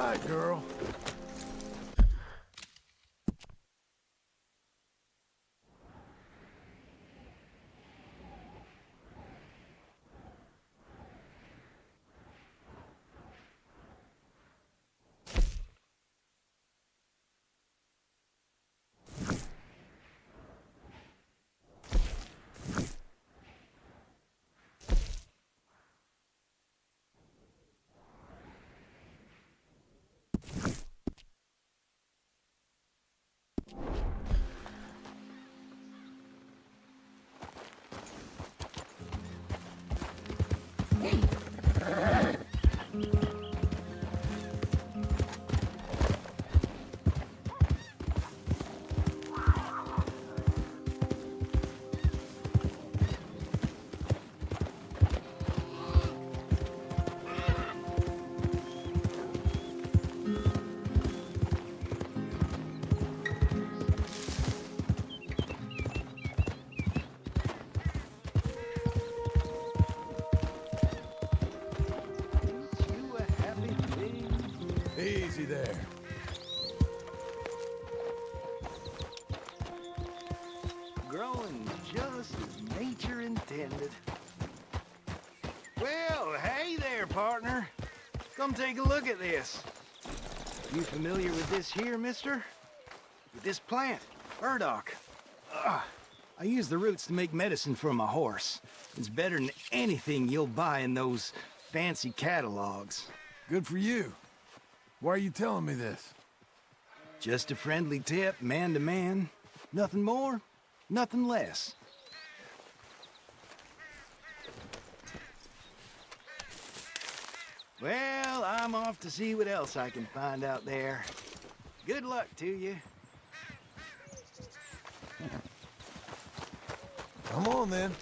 right, girl. You a happy thing? Easy there. Growing just as nature intended. Well, hey there, partner. Come take a look at this. You familiar with this here, mister? With this plant, burdock. I use the roots to make medicine for my horse. It's better than anything you'll buy in those fancy catalogs. Good for you. Why are you telling me this? Just a friendly tip, man to man. Nothing more, nothing less. Well, I'm off to see what else I can find out there. Good luck to you. Come on, then.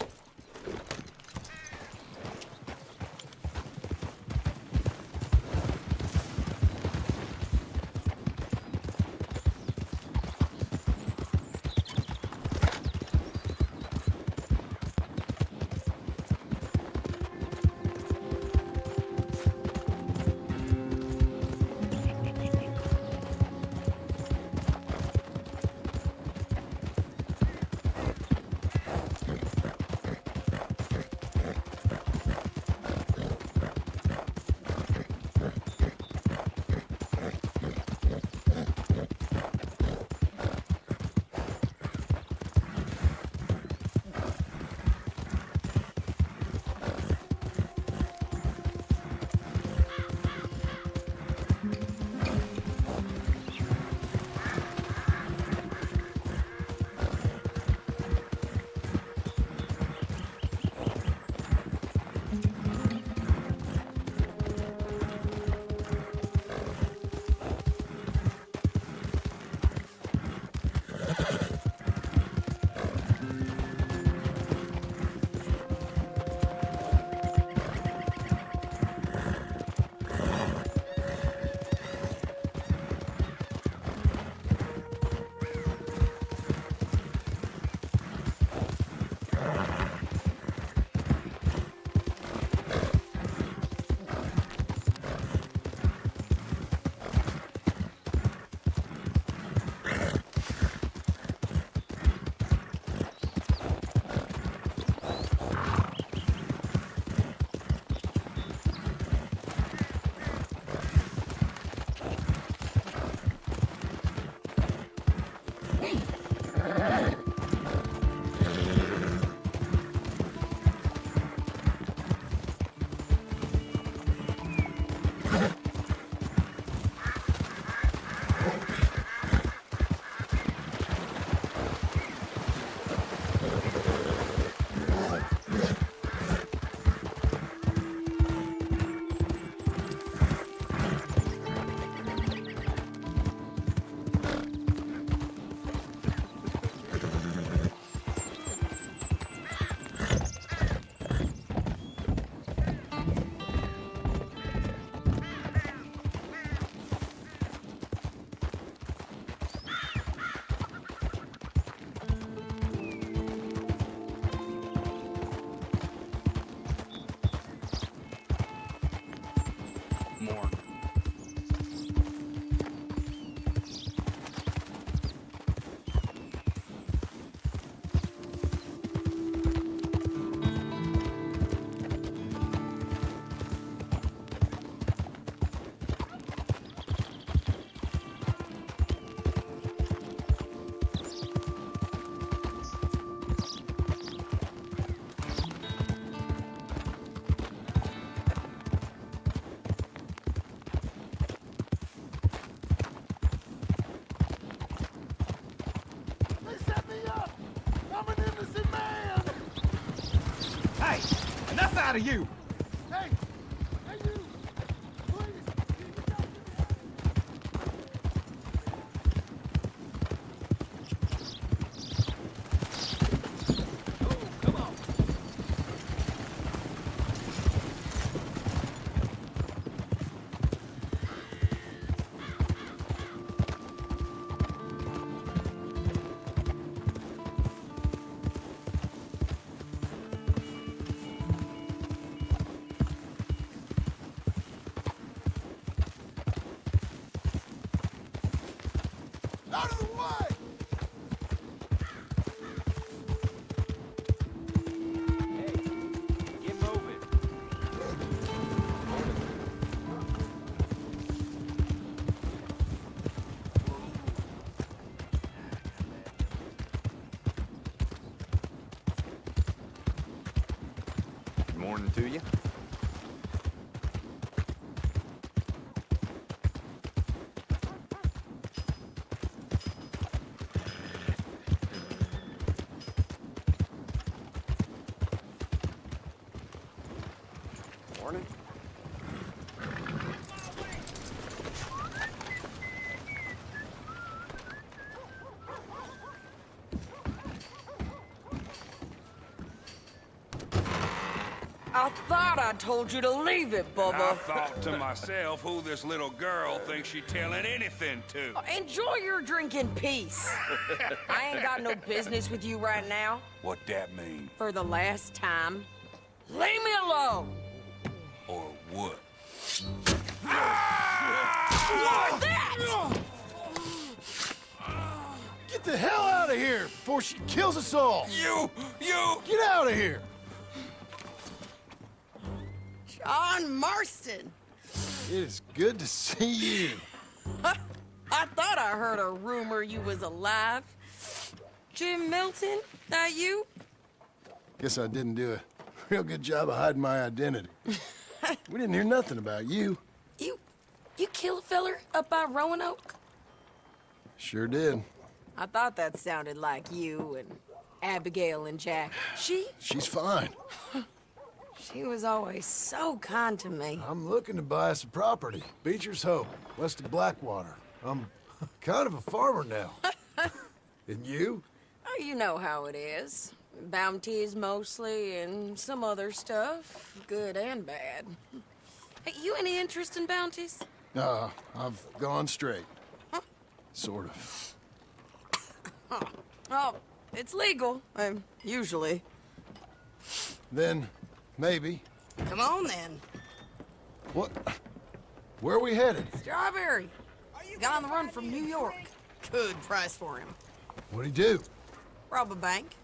out of you! Hey! Hey, you! Please! Out of the way! Get moving. Good morning to you. Morning. I thought I told you to leave it, I Bubba. thought to myself who this little girl thinks she telling anything to. Enjoy your drink in peace. I ain't got no business with you right now. What that mean? For the last time, leave me alone. Or what? What's that? Get the hell out of here before she kills us all! You! Get out of here! John Marston. It is good to see you. I thought I heard a rumor you was alive. Jim Milton, that you? Guess I didn't do a real good job of hiding my identity. We didn't hear nothing about you. You kill a feller up by Roanoke? Sure did. I thought that sounded like you and Abigail and Jack. She's fine. She was always so kind to me. I'm looking to buy us a property. Beecher's Hope, west of Blackwater. I'm kind of a farmer now. And you? Oh, you know how it is. Bounties mostly, and some other stuff, good and bad. Hey, you any interest in bounties? I've gone straight. Sort of. Oh, it's legal, usually. Then, maybe. Come on, then. What? Where are we headed? Strawberry. Got on the run from New York. Good price for him. What'd he do? Rob a bank?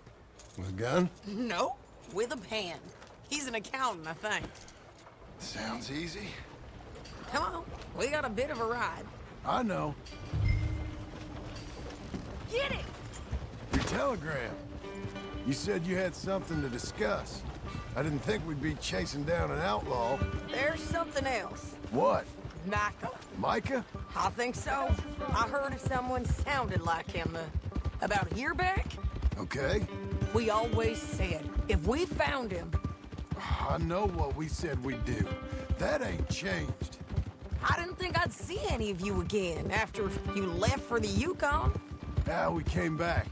With a gun? No, with a pen. He's an accountant, I think. Sounds easy. Come on, we got a bit of a ride. I know. Get it! Your telegram. You said you had something to discuss. I didn't think we'd be chasing down an outlaw. There's something else. What? Micah? Micah? I think so. I heard of someone sounded like him about a year back. Okay. We always said if we found him, I know what we said we'd do. That ain't changed. I didn't think I'd see any of you again after you left for the Yukon. We came back.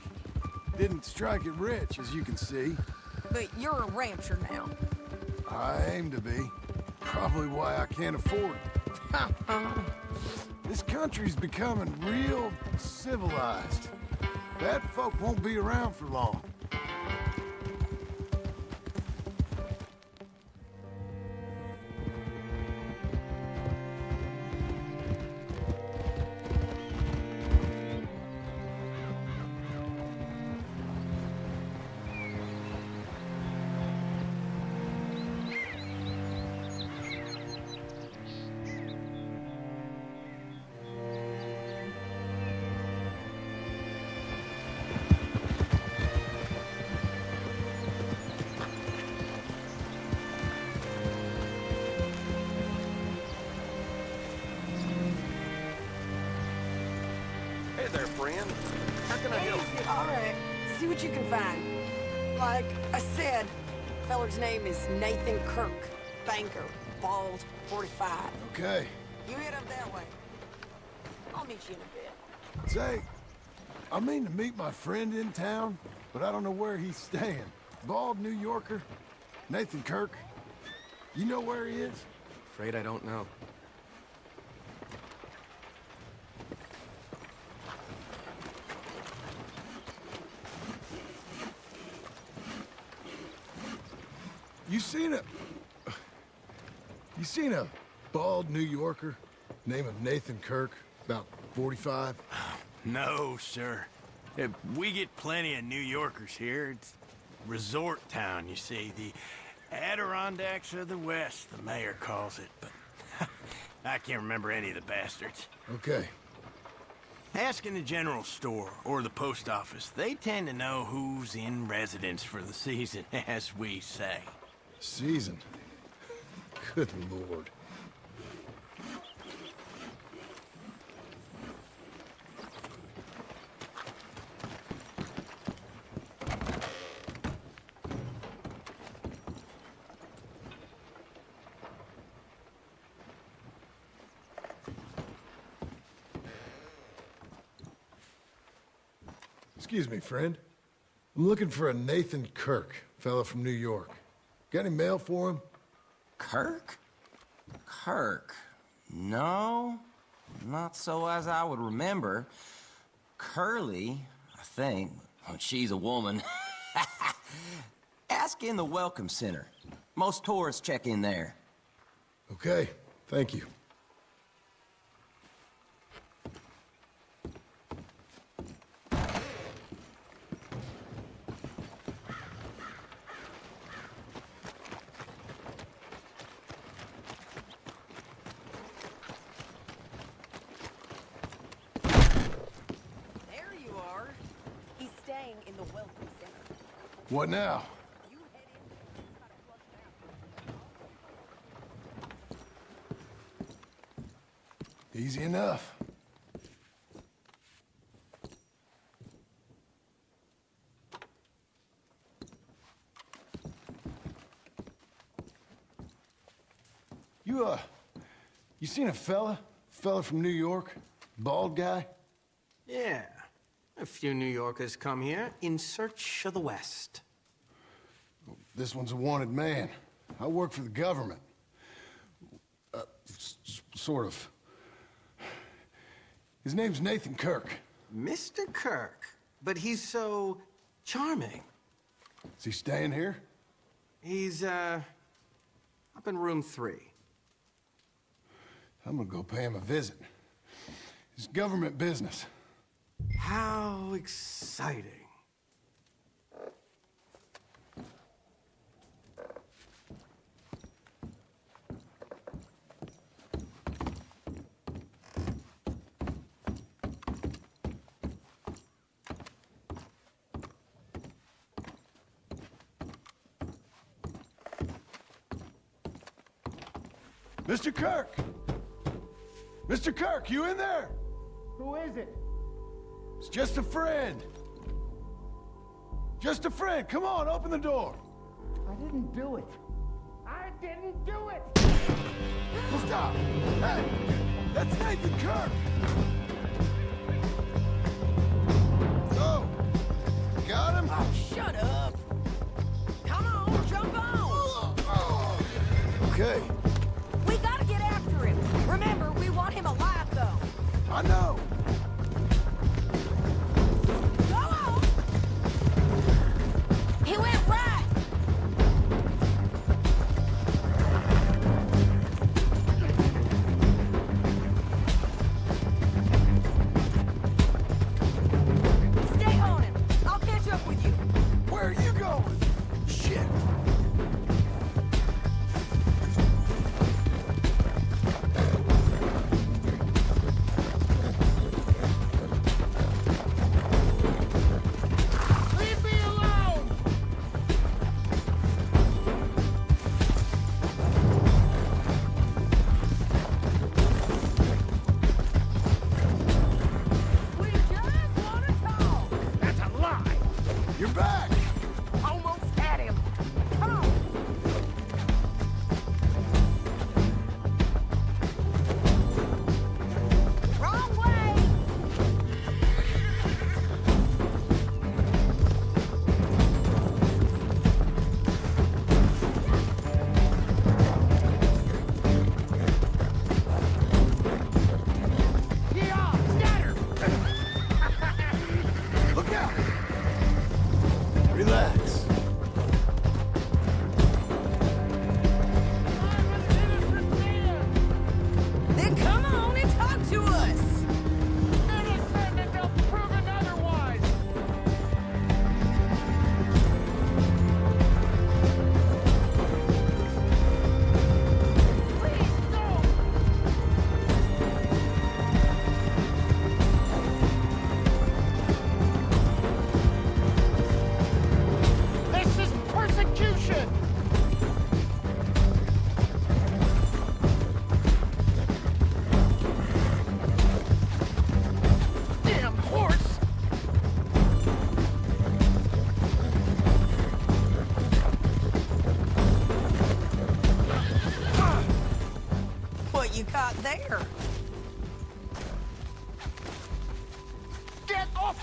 Didn't strike it rich, as you can see. But you're a rancher now. I aim to be. Probably why I can't afford it. This country's becoming real civilized. Bad folk won't be around for long. Hey there, friend. How can I help you? All right, see what you can find. Like I said, feller's name is Nathan Kirk. Banker. Bald. 45. Okay. You head up that way. I'll meet you in a bit. Say, I mean to meet my friend in town, but I don't know where he's staying. Bald New Yorker, Nathan Kirk. You know where he is? Afraid I don't know. You seen a bald New Yorker, name of Nathan Kirk, about 45? No, sir. We get plenty of New Yorkers here. It's resort town, you see. The Adirondacks of the West, the mayor calls it, but I can't remember any of the bastards. Okay. Ask in the general store or the post office. They tend to know who's in residence for the season, as we say. Season. Good Lord. Excuse me, friend. I'm looking for a Nathan Kirk, fellow from New York. Got any mail for him? Kirk? Kirk? No, not so as I would remember. Curly, I think. Well, she's a woman. Ask in the Welcome Center. Most tourists check in there. Okay, thank you. There you are. He's staying in the Welcome Center. What now? You head in and try to flush him out. Easy enough. You seen a fella from New York? Bald guy? Yeah. A few New Yorkers come here in search of the West. This one's a wanted man. I work for the government. Sort of. His name's Nathan Kirk. Mr. Kirk, but he's so charming. Is he staying here? He's, up in room 3. I'm gonna go pay him a visit. It's government business. How exciting. Mr. Kirk! Mr. Kirk, you in there? Who is it? It's just a friend. Just a friend. Come on, open the door. I didn't do it. I didn't do it! Stop. Hey, that's Nathan Kirk. So, got him? Oh, shut up. Come on, jump on. Okay, We gotta get after him. Remember, we want him alive, though. I know. Go on. He went right.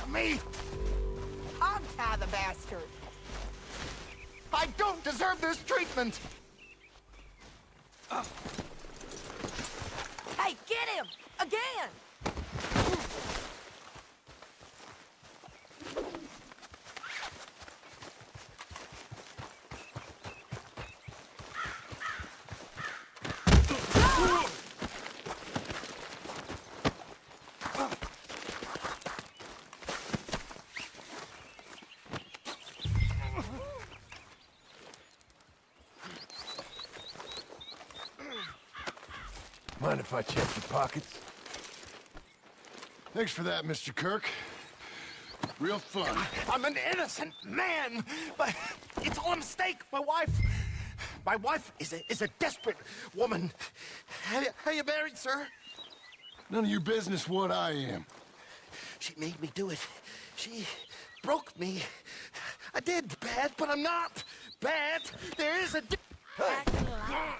me! Hog-tie the bastard! I don't deserve this treatment! Hey, get him! Again! Mind if I check your pockets? Thanks for that, Mr. Kirk. Real fun. I'm an innocent man, but it's all a mistake. My wife is a desperate woman. Are you married, sir? None of your business what I am. She made me do it. She broke me. I did bad, but I'm not bad. There is a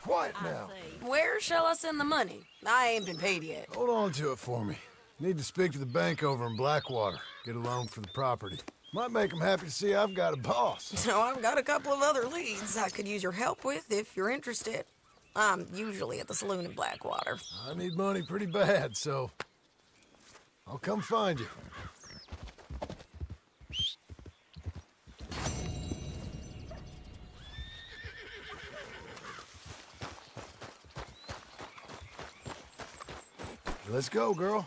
Quiet now. Where shall I send the money? I ain't been paid yet. Hold on to it for me. Need to speak to the bank over in Blackwater. Get a loan for the property. Might make them happy to see I've got a boss. So I've got a couple of other leads I could use your help with if you're interested. I'm usually at the saloon in Blackwater. I need money pretty bad, so I'll come find you. Let's go, girl.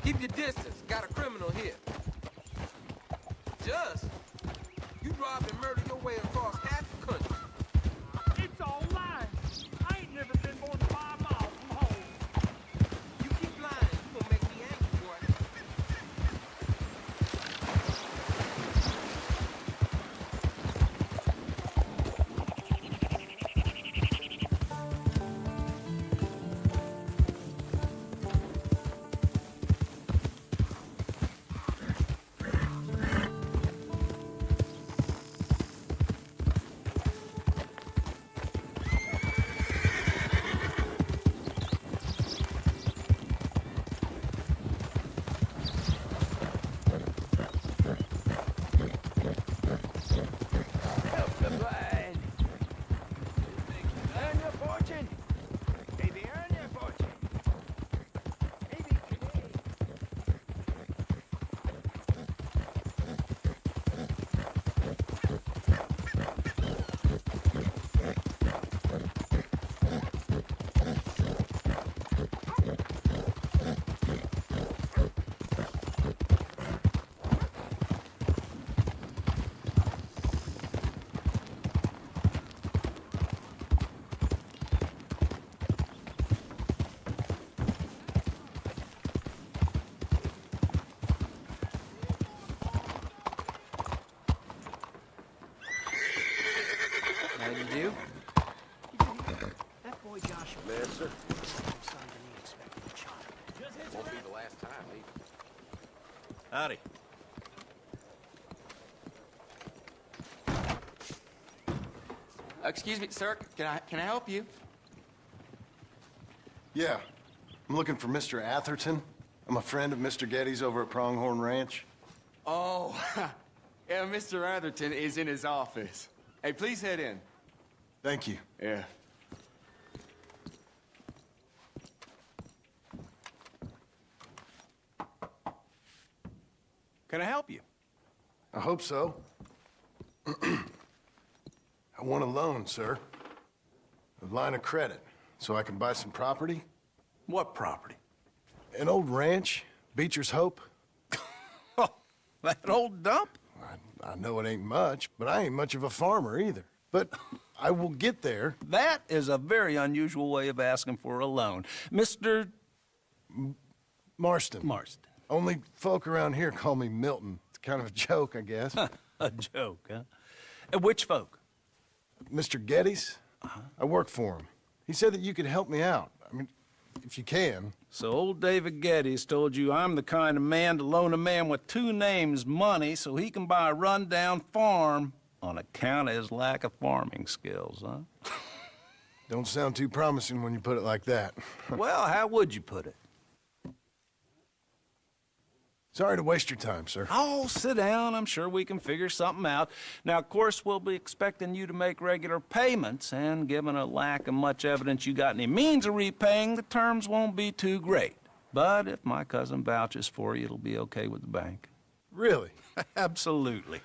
Keep your distance. Got a criminal here. Just? You robbed and murdered your way across half the country. It's all lies. I ain't never been more than 5 miles from home. You keep lying, you gonna make me angry, boy. bad, sir. Won't be the last time, either. Howdy. Excuse me, sir. Can I help you? Yeah. I'm looking for Mr. Atherton. I'm a friend of Mr. Getty's over at Pronghorn Ranch. Oh, yeah, Mr. Atherton is in his office. Hey, please head in. Thank you. Yeah. Can I help you? I hope so. I want a loan, sir. A line of credit, so I can buy some property. What property? An old ranch, Beecher's Hope. Oh, that old dump? I know it ain't much, but I ain't much of a farmer either. But I will get there. That is a very unusual way of asking for a loan. Mr. Marston. Marston. Only folk around here call me Milton. It's kind of a joke, I guess. A joke, huh? And which folk? Mr. Getty's. I work for him. He said that you could help me out. I mean, if you can. So old David Geddes told you I'm the kind of man to loan a man with two names money so he can buy a rundown farm on account of his lack of farming skills, huh? Don't sound too promising when you put it like that. Well, how would you put it? Sorry to waste your time, sir. Oh, sit down. I'm sure we can figure something out. Now, of course, we'll be expecting you to make regular payments, and given a lack of much evidence you got any means of repaying, the terms won't be too great. But if my cousin vouches for you, it'll be okay with the bank. Really? Absolutely.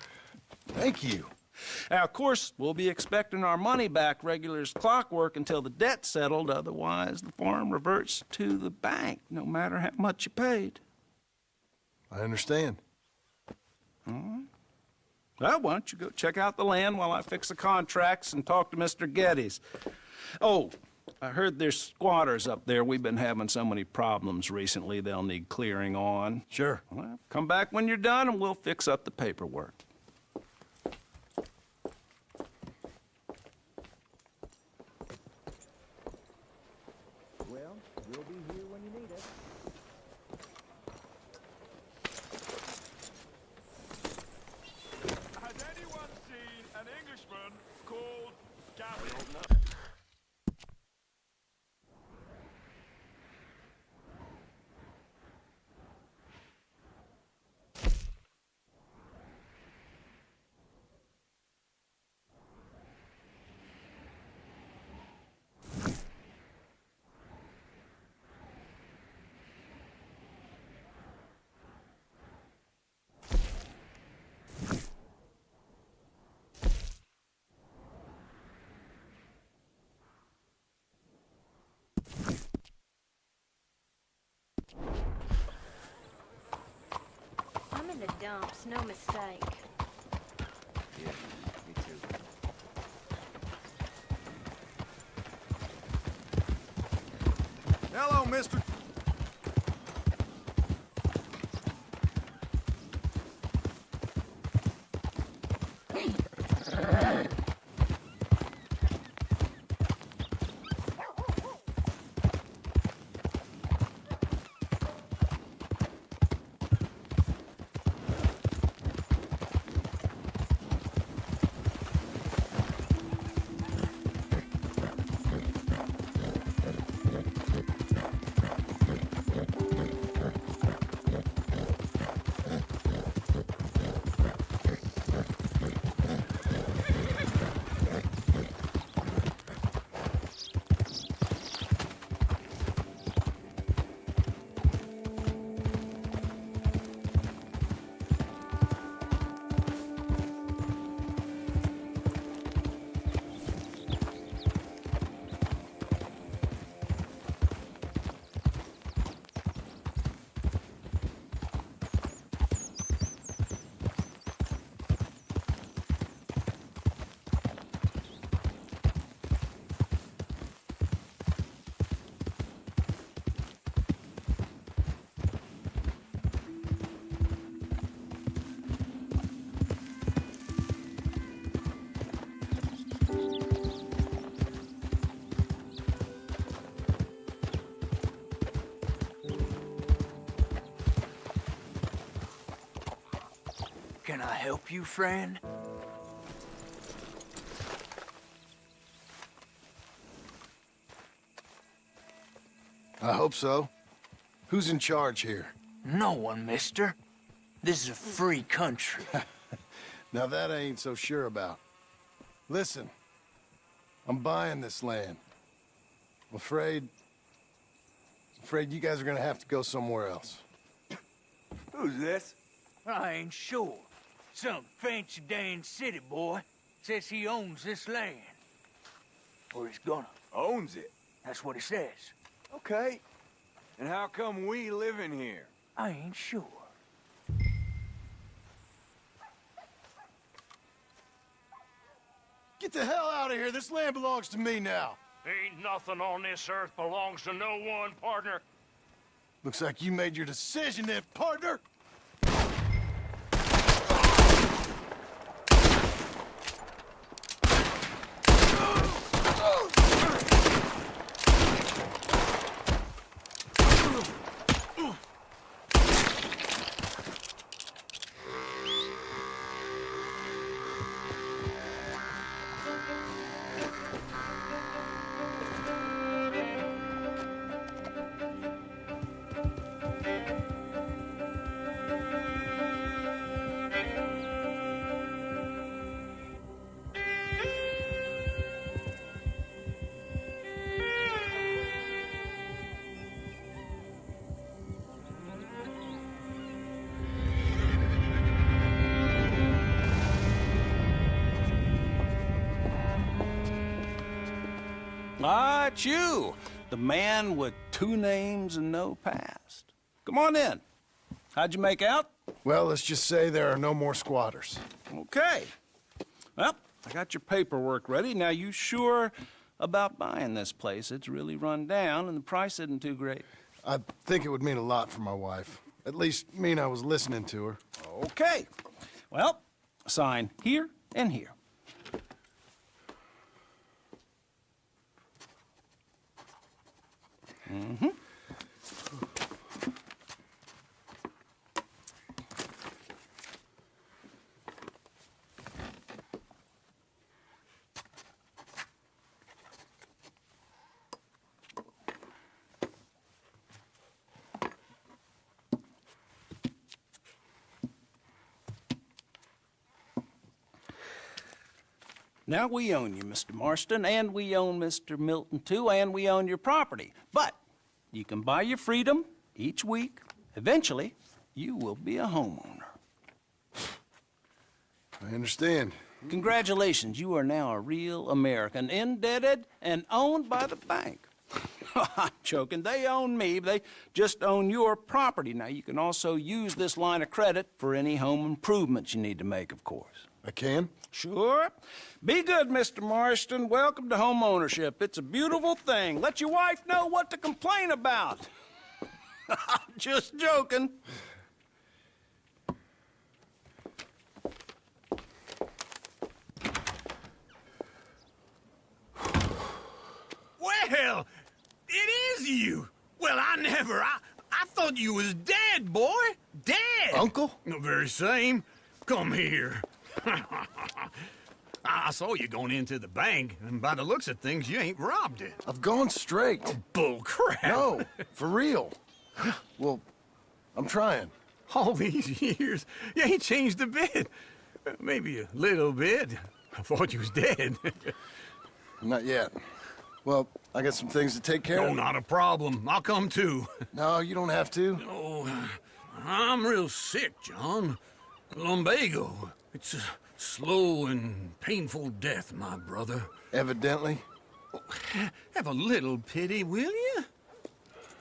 Thank you. Now, of course, we'll be expecting our money back regular as clockwork until the debt's settled. Otherwise, the farm reverts to the bank, no matter how much you paid. I understand. All right. Well, why don't you go check out the land while I fix the contracts and talk to Mr. Geddes. Oh, I heard there's squatters up there. We've been having so many problems recently, they'll need clearing on. Sure. Well, come back when you're done and we'll fix up the paperwork. Well, we'll be here when you need us. Has anyone seen an Englishman called Gowdham? I'm in the dumps, no mistake. Yeah, me too. Hello, mister. Can I help you, friend? I hope so. Who's in charge here? No one, mister. This is a free country. Now that I ain't so sure about. Listen, I'm buying this land. I'm afraid you guys are gonna have to go somewhere else. Who's this? I ain't sure. Some fancy Dan city boy says he owns this land. Or he's gonna. Owns it? That's what he says. Okay. And how come we live in here? I ain't sure. Get the hell out of here. This land belongs to me now. Ain't nothing on this earth belongs to no one, partner. Looks like you made your decision then, partner. Ah, it's you, the man with 2 names and no past. Come on in. How'd you make out? Well, let's just say there are no more squatters. Okay. Well, I got your paperwork ready. Now, you sure about buying this place? It's really run down, and the price isn't too great. I think it would mean a lot for my wife. At least mean I was listening to her. Okay. Well, sign here and here. Mm-hmm. Now, we own you, Mr. Marston, and we own Mr. Milton, too, and we own your property. But you can buy your freedom each week. Eventually, you will be a homeowner. I understand. Congratulations, you are now a real American, indebted and owned by the bank. I'm joking. They own me. They just own your property. Now, you can also use this line of credit for any home improvements you need to make, of course. I can? Sure. Be good, Mr. Marston. Welcome to home ownership. It's a beautiful thing. Let your wife know what to complain about. I'm just joking. Well, it is you. Well, I thought you was dead, boy. Dead. Uncle? The very same. Come here. I saw you going into the bank, and by the looks of things, you ain't robbed it. I've gone straight. Oh, bull crap. No, for real. Well, I'm trying. All these years, you ain't changed a bit. Maybe a little bit. I thought you was dead. Not yet. Well, I got some things to take care of. Oh, not a problem. I'll come too. No, you don't have to. Oh, I'm real sick, John. Lumbago. It's a slow and painful death, my brother. Evidently. Have a little pity, will you?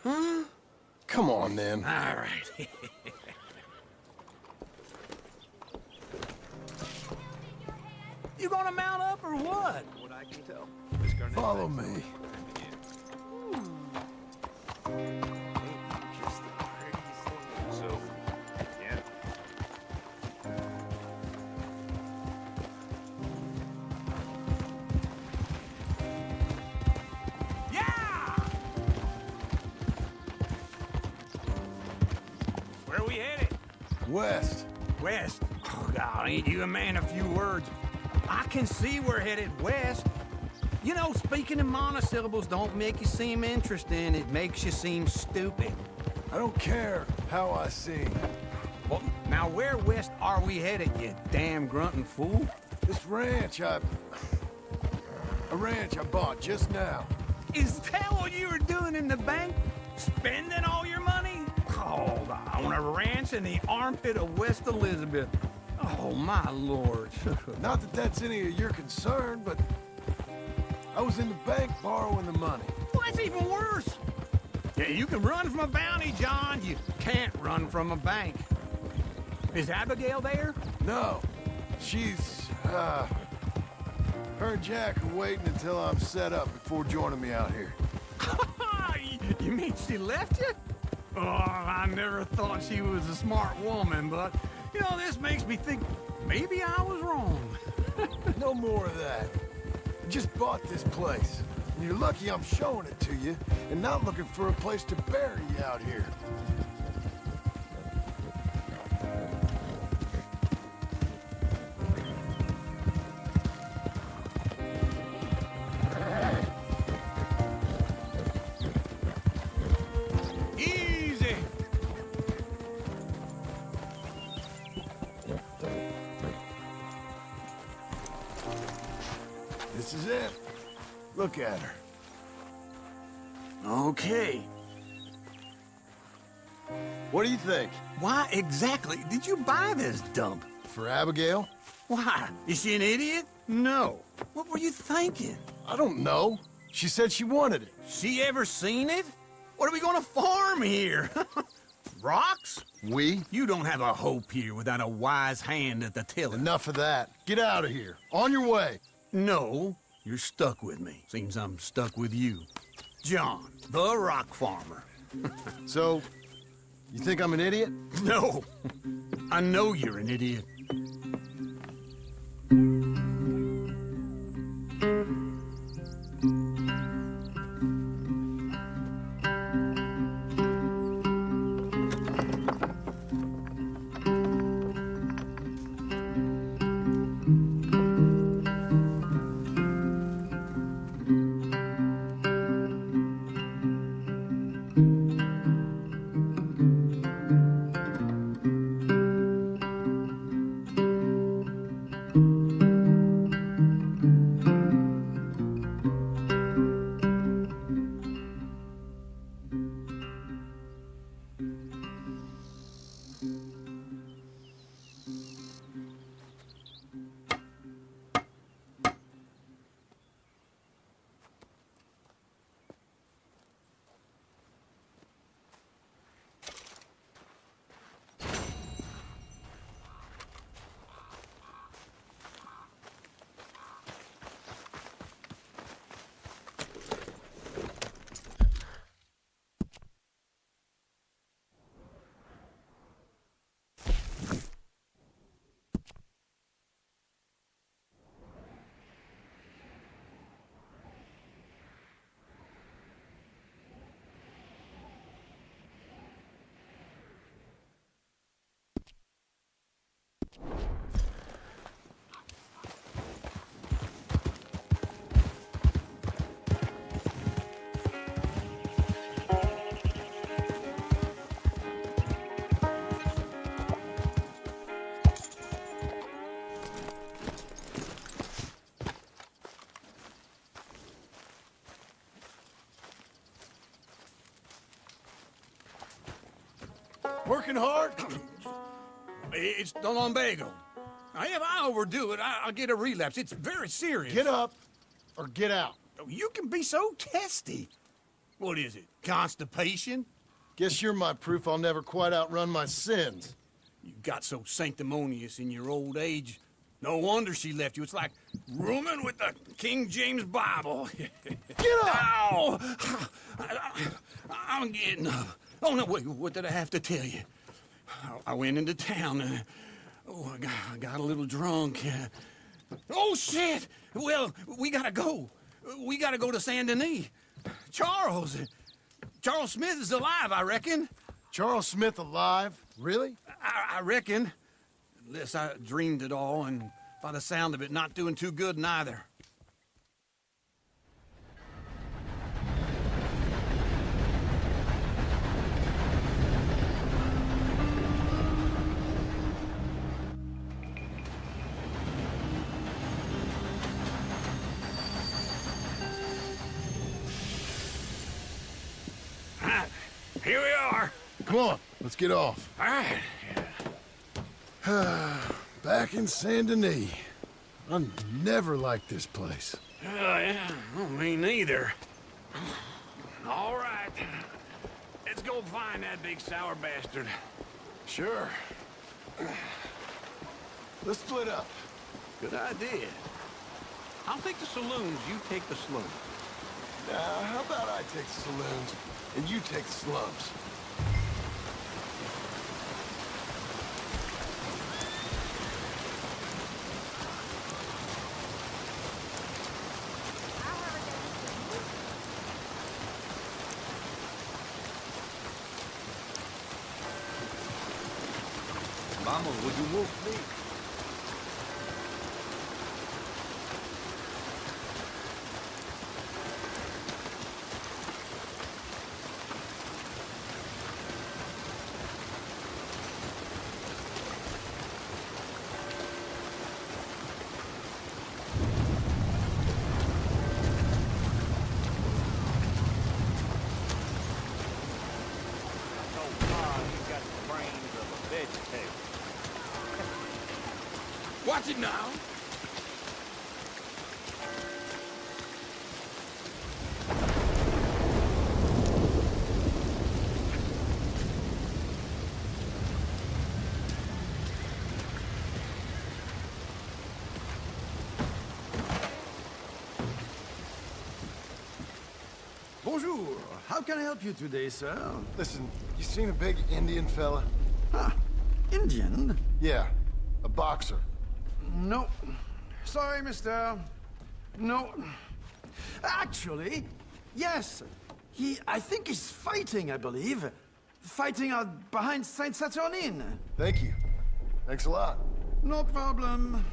Huh? Come on, then. All right. You gonna mount up or what? What I can tell. Follow me. Just the prettiest thing. So, yeah. Yeah! Where are we headed? West. West. Oh, Oh, ain't you a man of few words? I can see we're headed west. You know, speaking in monosyllables don't make you seem interesting. It makes you seem stupid. I don't care how I sing. Well, now where west are we headed, you damn grunting fool? This ranch I bought just now. Is that what you were doing in the bank? Spending all your money? Oh, on a ranch in the armpit of West Elizabeth. Oh, my lord. Not that that's any of your concern, but I was in the bank borrowing the money. Well, that's even worse. Yeah, you can run from a bounty, John. You can't run from a bank. Is Abigail there? No. She's, her and Jack are waiting until I'm set up before joining me out here. You mean she left you? Oh, I never thought she was a smart woman, but, you know, this makes me think maybe I was wrong. No more of that. I just bought this place. And you're lucky I'm showing it to you and not looking for a place to bury you out here. Easy. This is it. Look at her. Okay. What do you think? Why exactly did you buy this dump? For Abigail? Why? Is she an idiot? No. What were you thinking? I don't know. She said she wanted it. She ever seen it? What are we gonna farm here? Rocks? We? You don't have a hope here without a wise hand at the tiller. Enough of that. Get out of here. On your way. No, you're stuck with me. Seems I'm stuck with you. John, the rock farmer. So, you think I'm an idiot? No. I know you're an idiot. Working hard? It's the lumbago. Now, if I overdo it, I'll get a relapse. It's very serious. Get up or get out. You can be so testy. What is it, constipation? Guess you're my proof I'll never quite outrun my sins. You got so sanctimonious in your old age. No wonder she left you. It's like rooming with the King James Bible. Get up! Ow! I'm getting up. Oh, no, wait, what did I have to tell you? I went into town. I got a little drunk. Oh, shit! Well, we gotta go. We gotta go to Saint Denis. Charles Smith is alive, I reckon. Charles Smith alive? Really? I reckon. Unless I dreamed it all, and by the sound of it, not doing too good neither. Here we are. Come on, let's get off. All right. Back in Saint Denis. I never liked this place. Yeah, well, me neither. All right. Let's go find that big sour bastard. Sure. Let's split up. Good idea. I'll take the saloons, you take the slums. How about I take the saloons and you take the slums? Vamos, would you move, please? Watch it now. Bonjour. How can I help you today, sir? Listen, you seen a big Indian fella? Huh. Indian? Yeah, a boxer. No. Sorry, mister. No. Actually, yes. I think he's fighting, I believe. Fighting out behind Saint Saturnin. Thank you. Thanks a lot. No problem.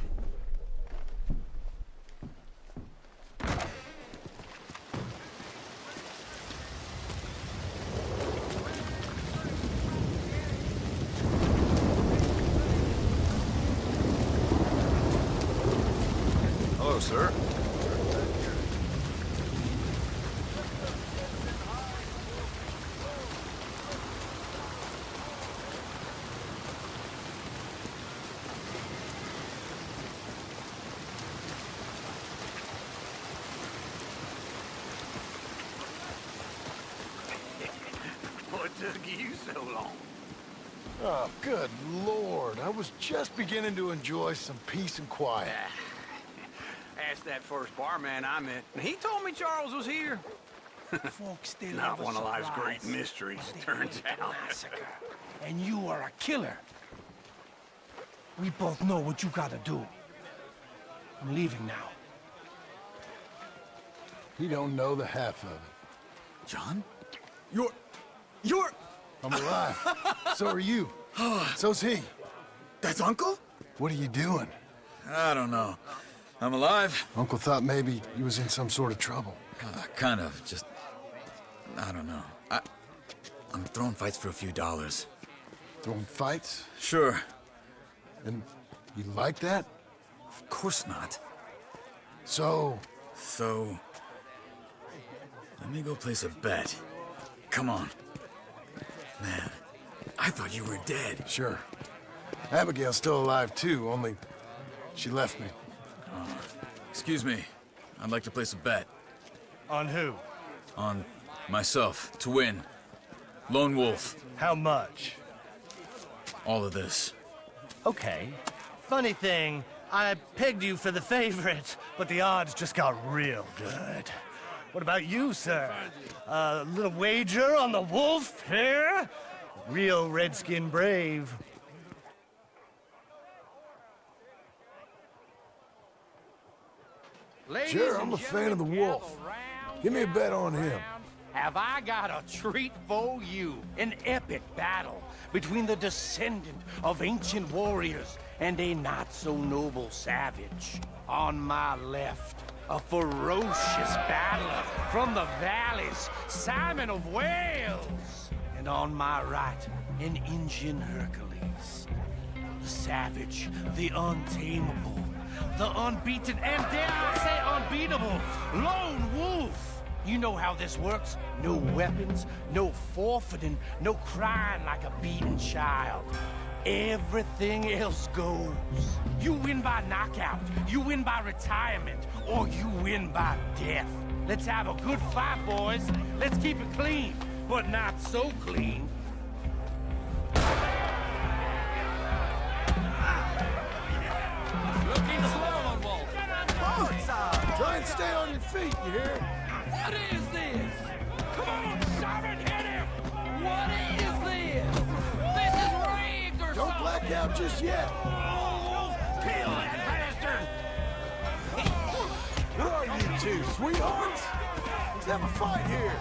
Hello, sir. What took you so long? Oh, good Lord. I was just beginning to enjoy some peace and quiet. Asked that first barman I met, and he told me Charles was here. Folks still Not have a one of life's surprise. great mysteries, They turns committed a out. massacre, and you are a killer. We both know what you gotta do. I'm leaving now. He don't know the half of it. John? You're... I'm alive. So are you. So's he. That's Uncle? What are you doing? I don't know. I'm alive. Uncle thought maybe you was in some sort of trouble. Kind of. Just... I don't know. I'm throwing fights for a few dollars. Throwing fights? Sure. And you like that? Of course not. So... So... Let me go place a bet. Come on. Man, I thought you were dead. Sure. Abigail's still alive too, only she left me. Excuse me. I'd like to place a bet. On who? On myself, to win. Lone Wolf. How much? All of this. Okay. Funny thing, I pegged you for the favorite, but the odds just got real good. What about you, sir? A little wager on the wolf here? Real redskin brave. Sure, I'm a fan of the wolf. Give me a bet on him. have I got a treat for you. An epic battle between the descendant of ancient warriors and a not-so-noble savage. On my left, a ferocious battler from the valleys, Simon of Wales. And on my right, an Indian Hercules. The savage, the untamable, the unbeaten, and dare I say unbeatable, Lone Wolf. You know how this works. No weapons, no forfeiting, no crying like a beaten child. Everything else goes. You win by knockout, you win by retirement, or you win by death. Let's have a good fight, boys. Let's keep it clean, but not so clean. Looking slow on Wolf. Try and stay on your feet, you hear? What is this? Come on, Simon, hit him! What is this? This is rigged or Don't something! black out just yet. Oh, kill that bastard! What are you two, sweethearts? Let's have a fight here.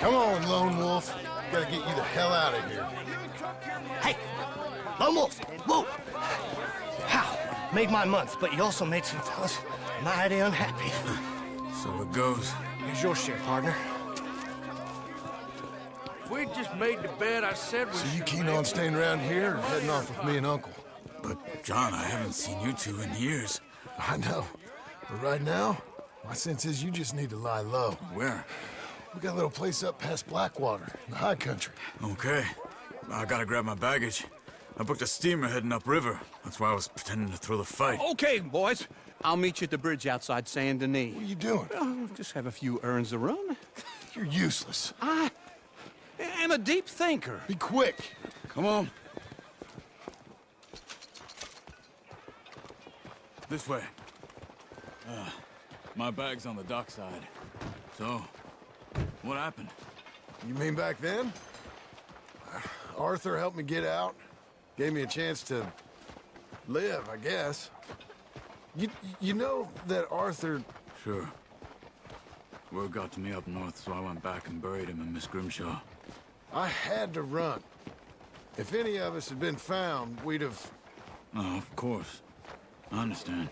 Come on, Lone Wolf. Gotta get you the hell out of here. Hey, Lone Wolf, whoa! How? Made my month, but you also made some fellas mighty unhappy. So it goes. Here's your share, partner. If we just made the bed I said we So you should keen make, on staying around here or heading off with me and Uncle? But, John, I haven't seen you two in years. I know. But right now, my sense is you just need to lie low. Where? We got a little place up past Blackwater, in the high country. Okay. I gotta grab my baggage. I booked a steamer heading upriver. That's why I was pretending to throw the fight. Okay, boys. I'll meet you at the bridge outside Saint Denis. What are you doing? Oh, just have a few errands to run. You're useless. I am a deep thinker. Be quick. Come on. This way. My bag's on the dockside. So, what happened? You mean back then? Arthur helped me get out. Gave me a chance to live, I guess. You know that Arthur... Sure. Word got to me up north, so I went back and buried him in Miss Grimshaw. I had to run. If any of us had been found, we'd have... Oh, of course. I understand.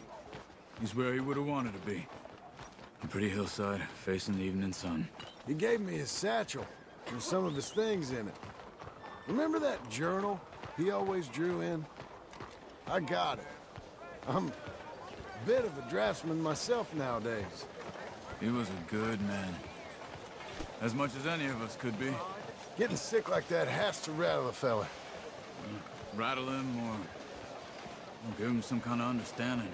He's where he would have wanted to be. A pretty hillside, facing the evening sun. He gave me his satchel with some of his things in it. Remember that journal he always drew in? I got it. I'm a bit of a draftsman myself nowadays. He was a good man. As much as any of us could be. Getting sick like that has to rattle a fella. Rattle him or give him some kind of understanding.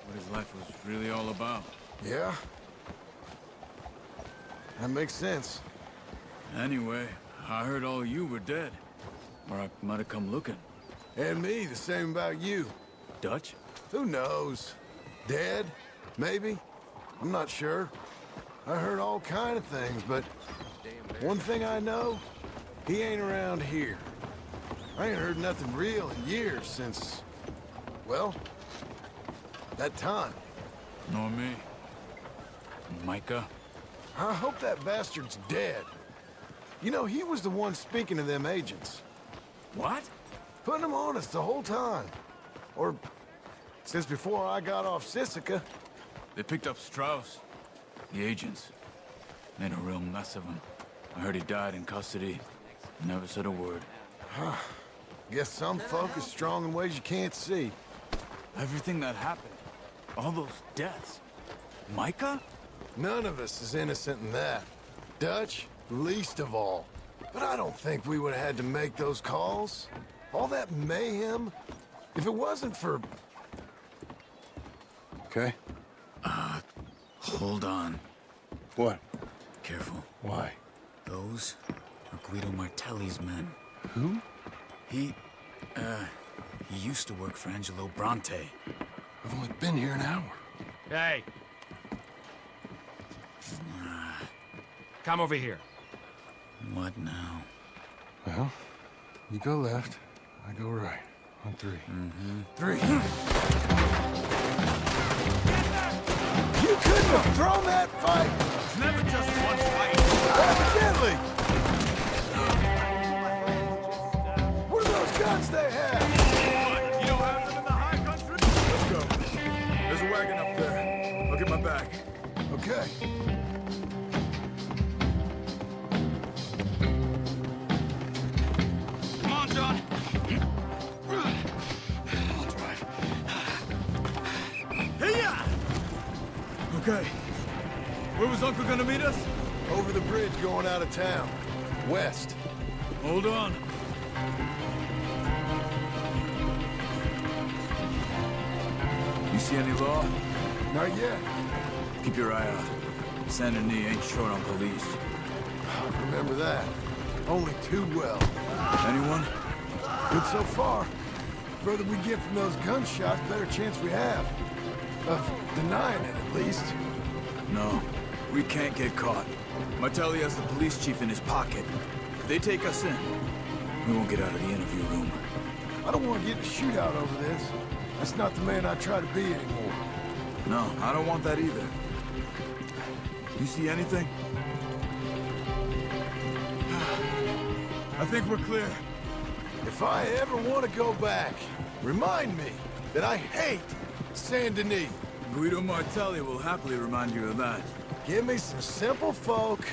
What his life was really all about. Yeah? That makes sense. Anyway, I heard all you were dead. Or I might have come looking. And me, the same about you. Dutch? Who knows? Dead? Maybe? I'm not sure. I heard all kind of things, but one thing I know, he ain't around here. I ain't heard nothing real in years since, well, that time. Nor me. Micah? I hope that bastard's dead. You know, he was the one speaking to them agents. What? Putting them on us the whole time. Or since before I got off Sisika. They picked up Strauss. The agents. Made a real mess of him. I heard he died in custody. Never said a word. Guess some folk is strong in ways you can't see. Everything that happened. All those deaths. Micah? None of us is innocent in that. Dutch, least of all. But I don't think we would have had to make those calls. All that mayhem. If it wasn't for... Okay. Hold on. What? Careful. Why? Those are Guido Martelli's men. Who? He used to work for Angelo Bronte. I've only been here an hour. Hey. Come over here. What What now? Well, you go left, I go right. On 3. Mm-hmm. 3. You couldn't have thrown that fight! It's never just one fight. Evidently! What are those guns they have? You don't have them in the high country? Let's go. There's a wagon up there. I'll get my bag. Okay. Come on, John. I'll drive. Hey-ya! Okay. Where was Uncle gonna meet us? Over the bridge going out of town. West. Hold on. You see any law? Not yet. Keep your eye out. Saint Denis ain't short on police. I remember that. Only too well. Anyone? Good so far. Further we get from those gunshots, better chance we have. Of denying it, at least. No. We can't get caught. Martelli has the police chief in his pocket. If they take us in, we won't get out of the interview room. I don't want to get in a shootout over this. That's not the man I try to be anymore. No, I don't want that either. You see anything? I think we're clear. If I ever want to go back, remind me that I hate Saint Denis. Guido Martelli will happily remind you of that. Give me some simple folk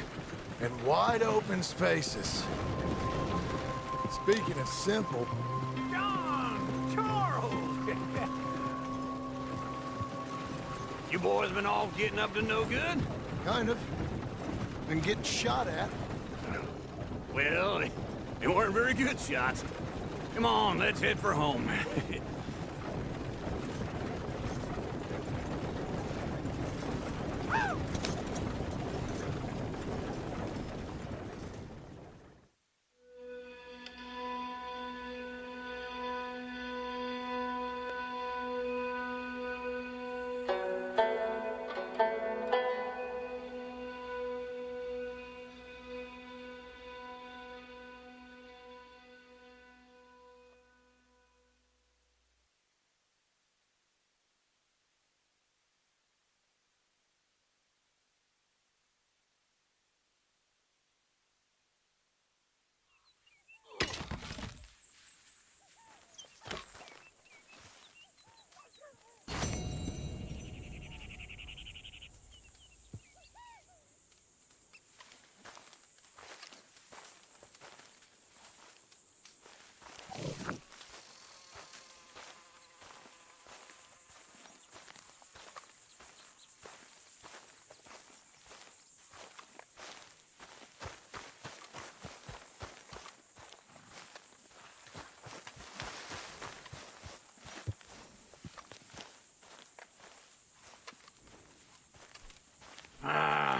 and wide open spaces. Speaking of simple... John! Charles! You boys been all getting up to no good? Kind of. Been getting shot at. Well, they weren't very good shots. Come on, let's head for home.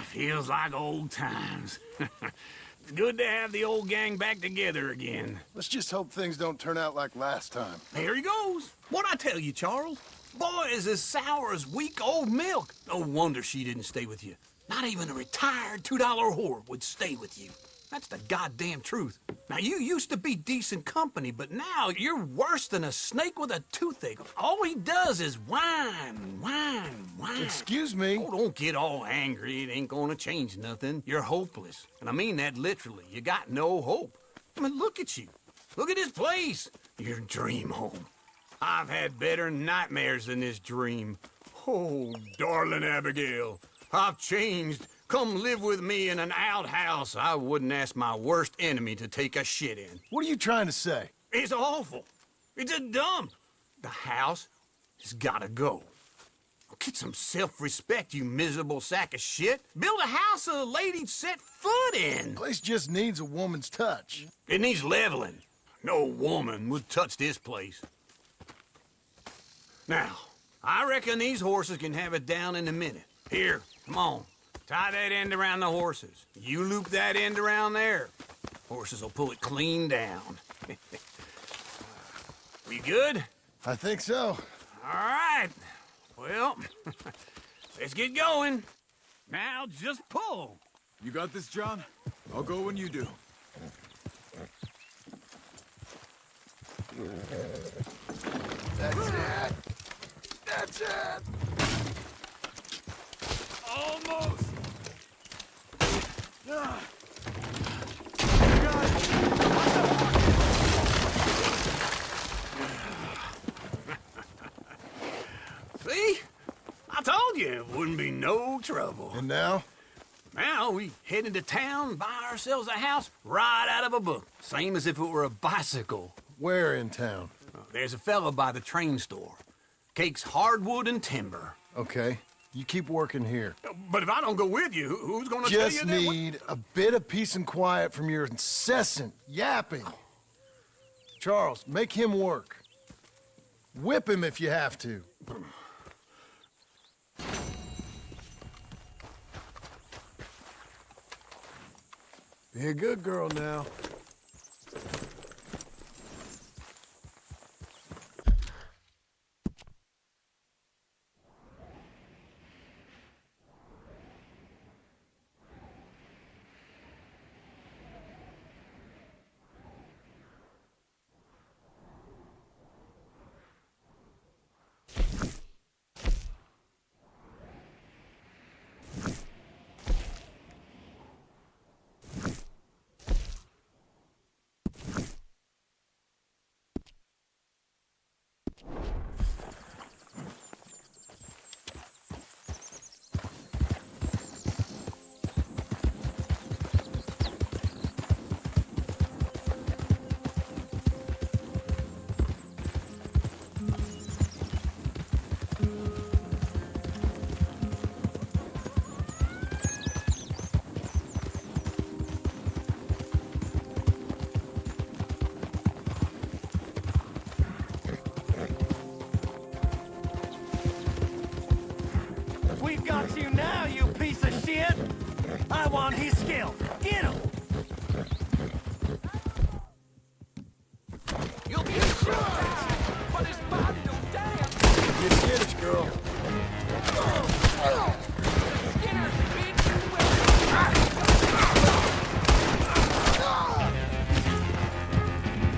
Feels like old times. It's good to have the old gang back together again. Let's just hope things don't turn out like last time. Here he goes. What'd I tell you, Charles? Boy is as sour as weak old milk. No wonder she didn't stay with you. Not even a retired $2 whore would stay with you. That's the goddamn truth. Now, you used to be decent company, but now you're worse than a snake with a toothache. All he does is whine, whine, whine. Excuse me? Oh, don't get all angry. It ain't gonna change nothing. You're hopeless. And I mean that literally. You got no hope. I mean, look at you. Look at this place. Your dream home. I've had better nightmares than this dream. Oh, darling Abigail, I've changed. Come live with me in an outhouse I wouldn't ask my worst enemy to take a shit in. What are you trying to say? It's awful. It's a dump. The house has gotta go. Get some self-respect, you miserable sack of shit. Build a house a lady'd set foot in. The place just needs a woman's touch. It needs leveling. No woman would touch this place. Now, I reckon these horses can have it down in a minute. Here, come on. Tie that end around the horses. You loop that end around there. Horses will pull it clean down. We good? I think so. All right. Well, let's get going. Now just pull. You got this, John? I'll go when you do. That's it. That's it. Almost. See? I told you it wouldn't be no trouble. And now? Now we head into town, buy ourselves a house right out of a book. Same as if it were a bicycle. Where in town? There's a fella by the train store. Cakes hardwood and timber. Okay. You keep working here. But if I don't go with you, who's gonna tell you Just that? need a bit of peace and quiet from your incessant yapping. Charles, make him work. Whip him if you have to. Be a good girl now. We've got you now, you piece of shit! I want his skill. Get him! You'll be shot, but his body don't damn. Get skittish, girl. Skinner, bitch,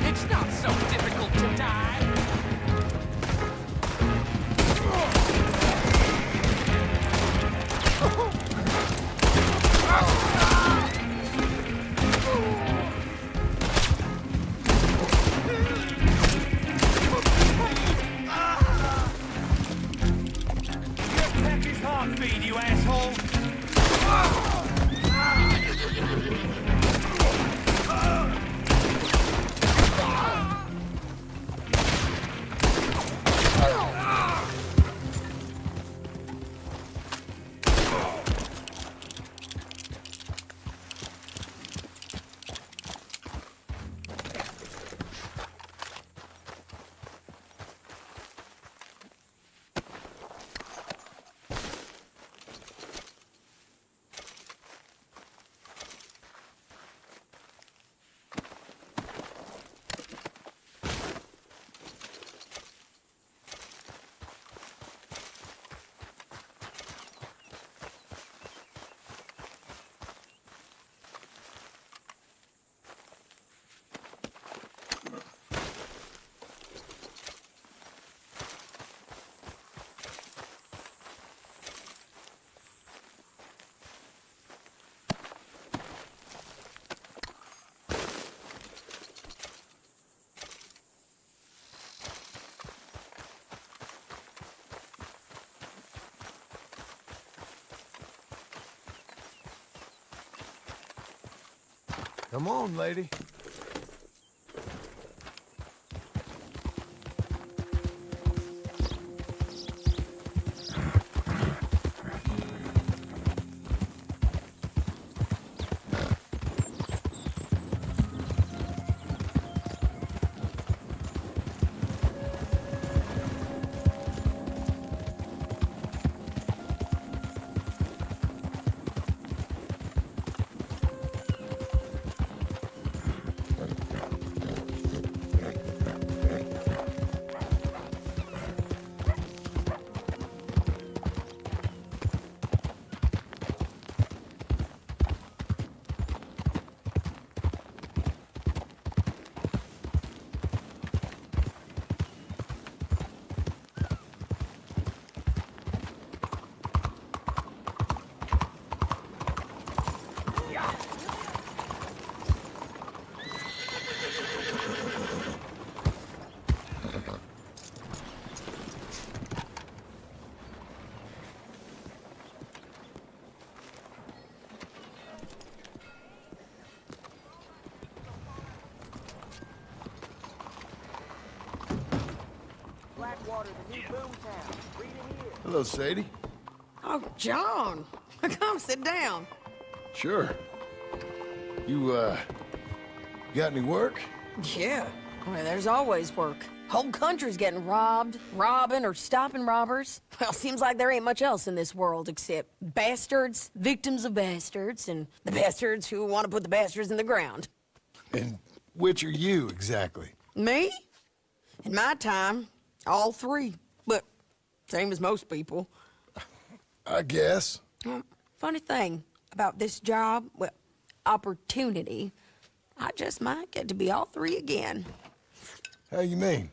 it's not so difficult to die. Peck his heart feed, you asshole! Come on, lady. Hello, Sadie. Oh, John. Come sit down. Sure. You, got any work? Yeah. Well, there's always work. Whole country's getting robbed, robbing, or stopping robbers. Well, seems like there ain't much else in this world except bastards, victims of bastards, and the bastards who want to put the bastards in the ground. And which are you, exactly? Me? In my time, all three. But same as most people. I guess. Funny thing about this job, well, opportunity, I just might get to be all three again. How you mean?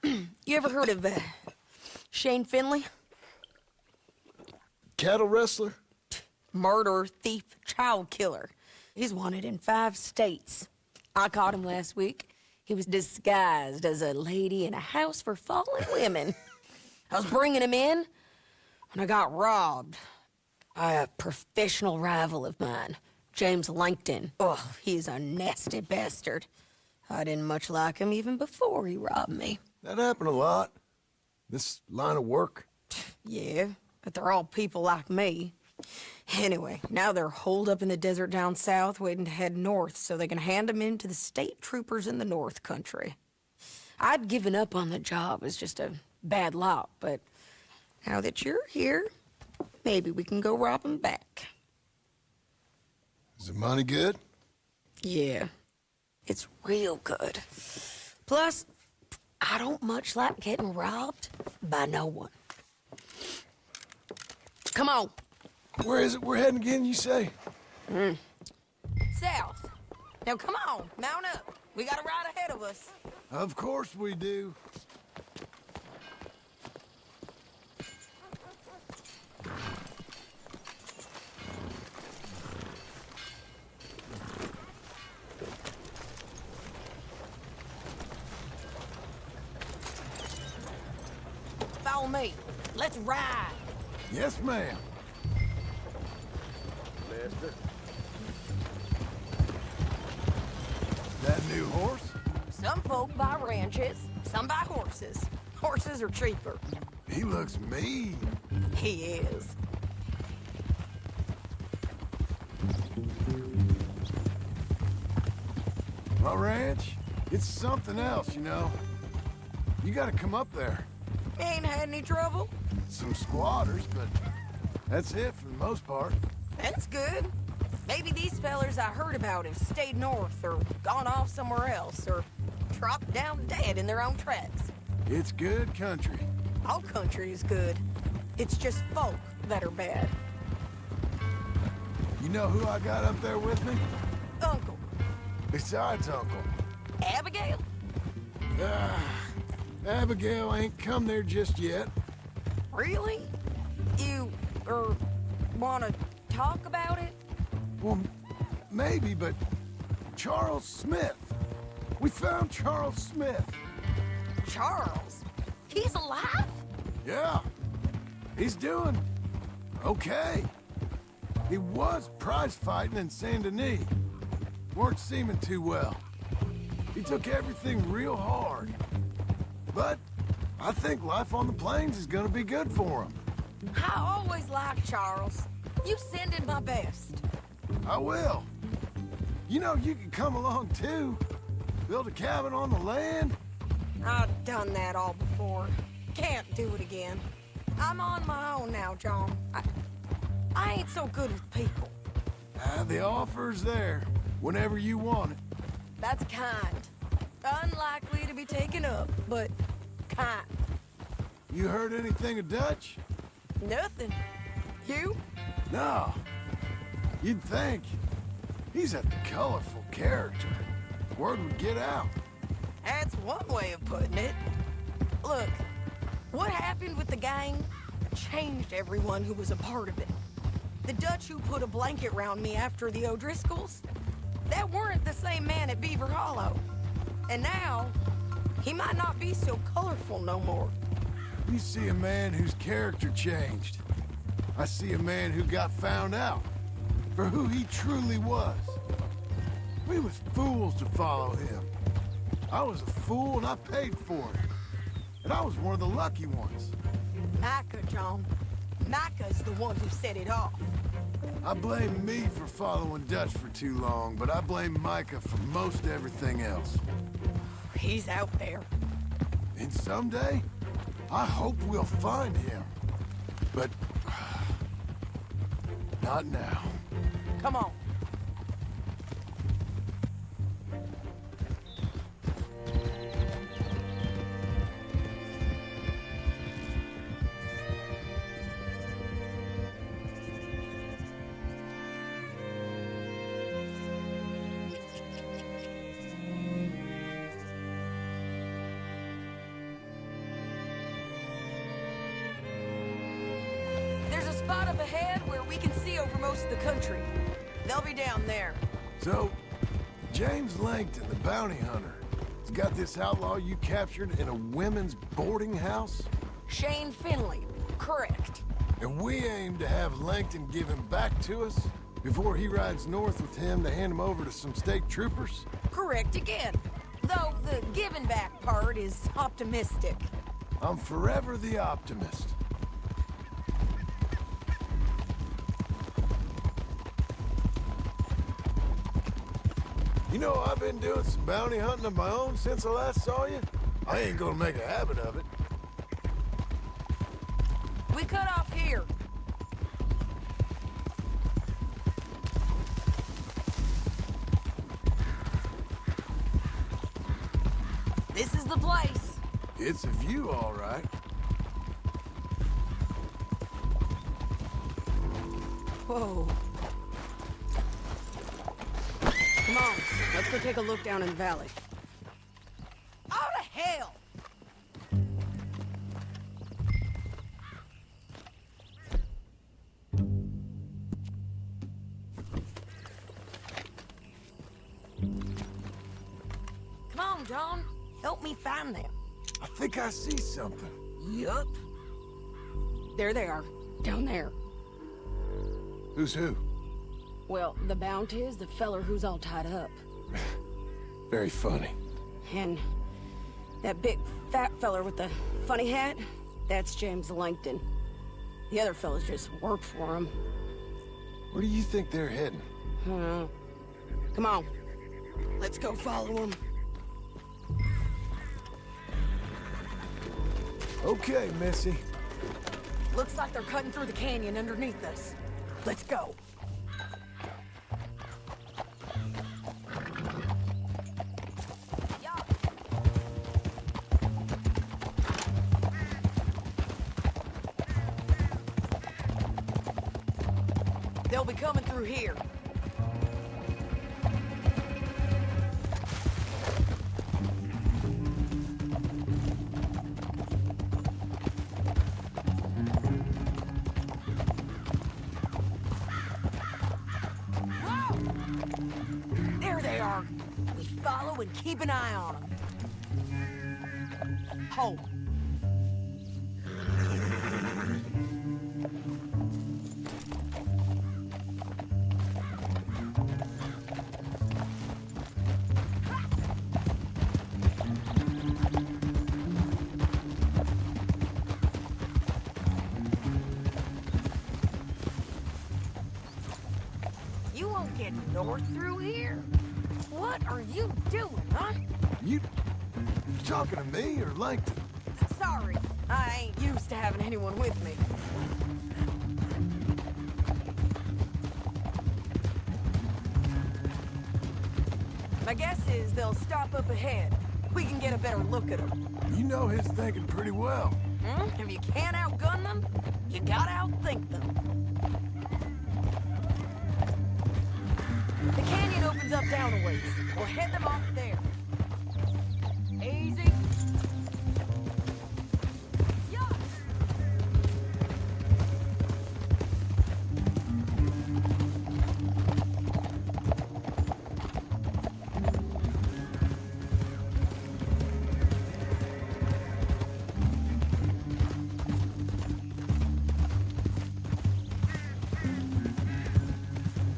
You ever heard of Shane Finley? Cattle wrestler? Murderer, thief, child killer. He's wanted in 5 states. I caught him last week. He was disguised as a lady in a house for fallen women. I was bringing him in when I got robbed by a professional rival of mine, James Langton. Oh, he's a nasty bastard. I didn't much like him even before he robbed me. That happened a lot. This line of work. Yeah, but they're all people like me. Anyway, now they're holed up in the desert down south, waiting to head north so they can hand them in to the state troopers in the north country. I'd given up on the job as just a bad lot, but now that you're here, maybe we can go rob them back. Is the money good? Yeah, it's real good. Plus, I don't much like getting robbed by no one. Come on. Where is it we're heading again, you say? South. Now come on, mount up. We got a ride ahead of us. Of course we do. Follow me. Let's ride. Yes, ma'am. Lester. That new horse? Some folk buy ranches, some buy horses. Horses are cheaper. He looks mean. He is. My ranch, it's something else, you know. You gotta come up there. Ain't had any trouble? Some squatters, but that's it for the most part. That's good. Maybe these fellers I heard about have stayed north or gone off somewhere else or dropped down dead in their own tracks. It's good country. All country is good. It's just folk that are bad. You know who I got up there with me? Uncle. Besides Uncle. Abigail? Abigail ain't come there just yet. Really? You, wanna talk about it? Well, maybe, but Charles Smith. We found Charles Smith. Charles? He's alive? Yeah. He's doing okay. He was prize fighting in Saint Denis. Weren't seeming too well. He took everything real hard. But I think life on the plains is gonna be good for him. I always liked Charles. You send him my best. I will. You know, you can come along too. Build a cabin on the land. I've done that all before. Can't do it again. I'm on my own now, John. I ain't so good with people. The offer's there, whenever you want it. That's kind. Unlikely to be taken up, but kind. You heard anything of Dutch? Nothing. You? No. You'd think. He's a colorful character. Word would get out. That's one way of putting it. Look, what happened with the gang changed everyone who was a part of it. The Dutch who put a blanket round me after the O'Driscolls, that weren't the same man at Beaver Hollow. And now, he might not be so colorful no more. You see a man whose character changed. I see a man who got found out for who he truly was. We was fools to follow him. I was a fool and I paid for it. and I was one of the lucky ones. Micah, John. Micah's the one who set it off. I blame me for following Dutch for too long, but I blame Micah for most everything else. He's out there. And someday, I hope we'll find him. But... not now. Come on. Spot up ahead where we can see over most of the country. They'll be down there. So, James Langton, the bounty hunter, has got this outlaw you captured in a women's boarding house? Shane Finley, correct. And we aim to have Langton give him back to us before he rides north with him to hand him over to some state troopers? Correct again. Though the giving back part is optimistic. I'm forever the optimist. You know, I've been doing some bounty hunting of my own since I last saw you. I ain't gonna make a habit of it. We cut off here. This is the place. It's a view, all right. Whoa. Come on, let's go take a look down in the valley. Oh, to hell! Come on, John. Help me find them. I think I see something. Yup. There they are, down there. Who's who? Well, the bounty is the feller who's all tied up. Very funny. And that big fat feller with the funny hat, that's James Langton. The other fellas just work for him. Where do you think they're heading? Come on. Let's go follow them. Okay, Missy. Looks like they're cutting through the canyon underneath us. Let's go. They'll be coming through here. Whoa! There they are. We follow and keep an eye on them. Hold. You won't get north through here? What are you doing, huh? You talking to me or Langton? Sorry, I ain't used to having anyone with me. My guess is they'll stop up ahead. We can get a better look at them. You know his thinking pretty well. If you can't outgun them, you gotta outthink them. The canyon opens up down a ways. We'll head them off there. Easy. Yeah.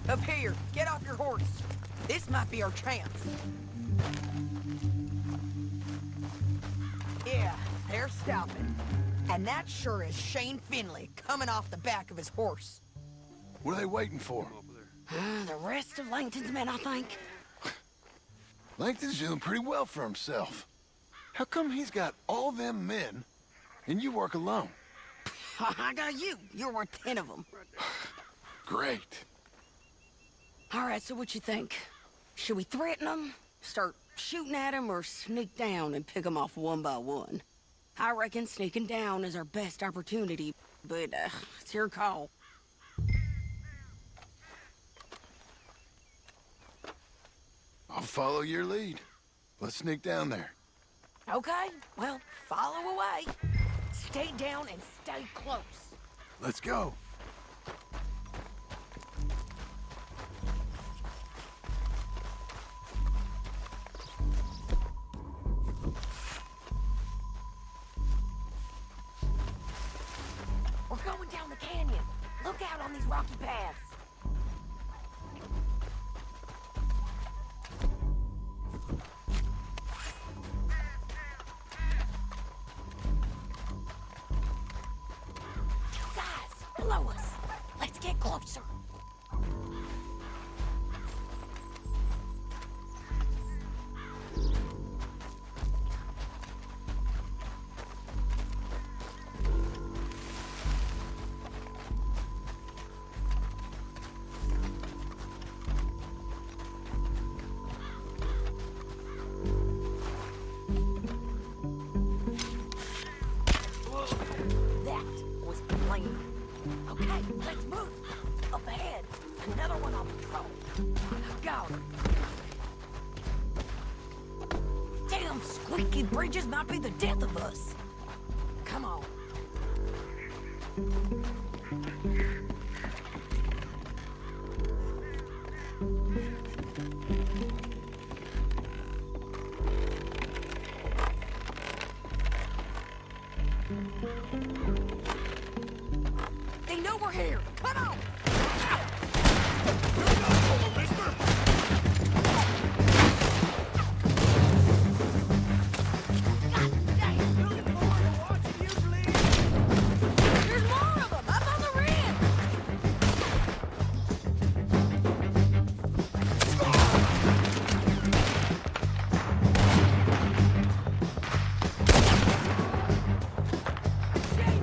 Up here, get off your horse. This might be our chance. Yeah, there they're stopping. And that sure is Shane Finley coming off the back of his horse. What are they waiting for? The rest of Langton's men, I think. Langton's doing pretty well for himself. How come he's got all them men, and you work alone? I got you. You're worth 10 of them. Great. All right, so what you think? Should we threaten them, start shooting at them, or sneak down and pick them off one by one? I reckon sneaking down is our best opportunity, but it's your call. I'll follow your lead. Let's sneak down there. Okay, well, follow away. Stay down and stay close. Let's go. We're going down the canyon. Look out on these rocky paths. Guys, below us. Let's get closer. That was plain. Okay, let's move. Up ahead, another one on patrol. Got him. Damn squeaky bridges might be the death of us. Come on. They know we're here. Come on. There's more of them up on the rim. Shane,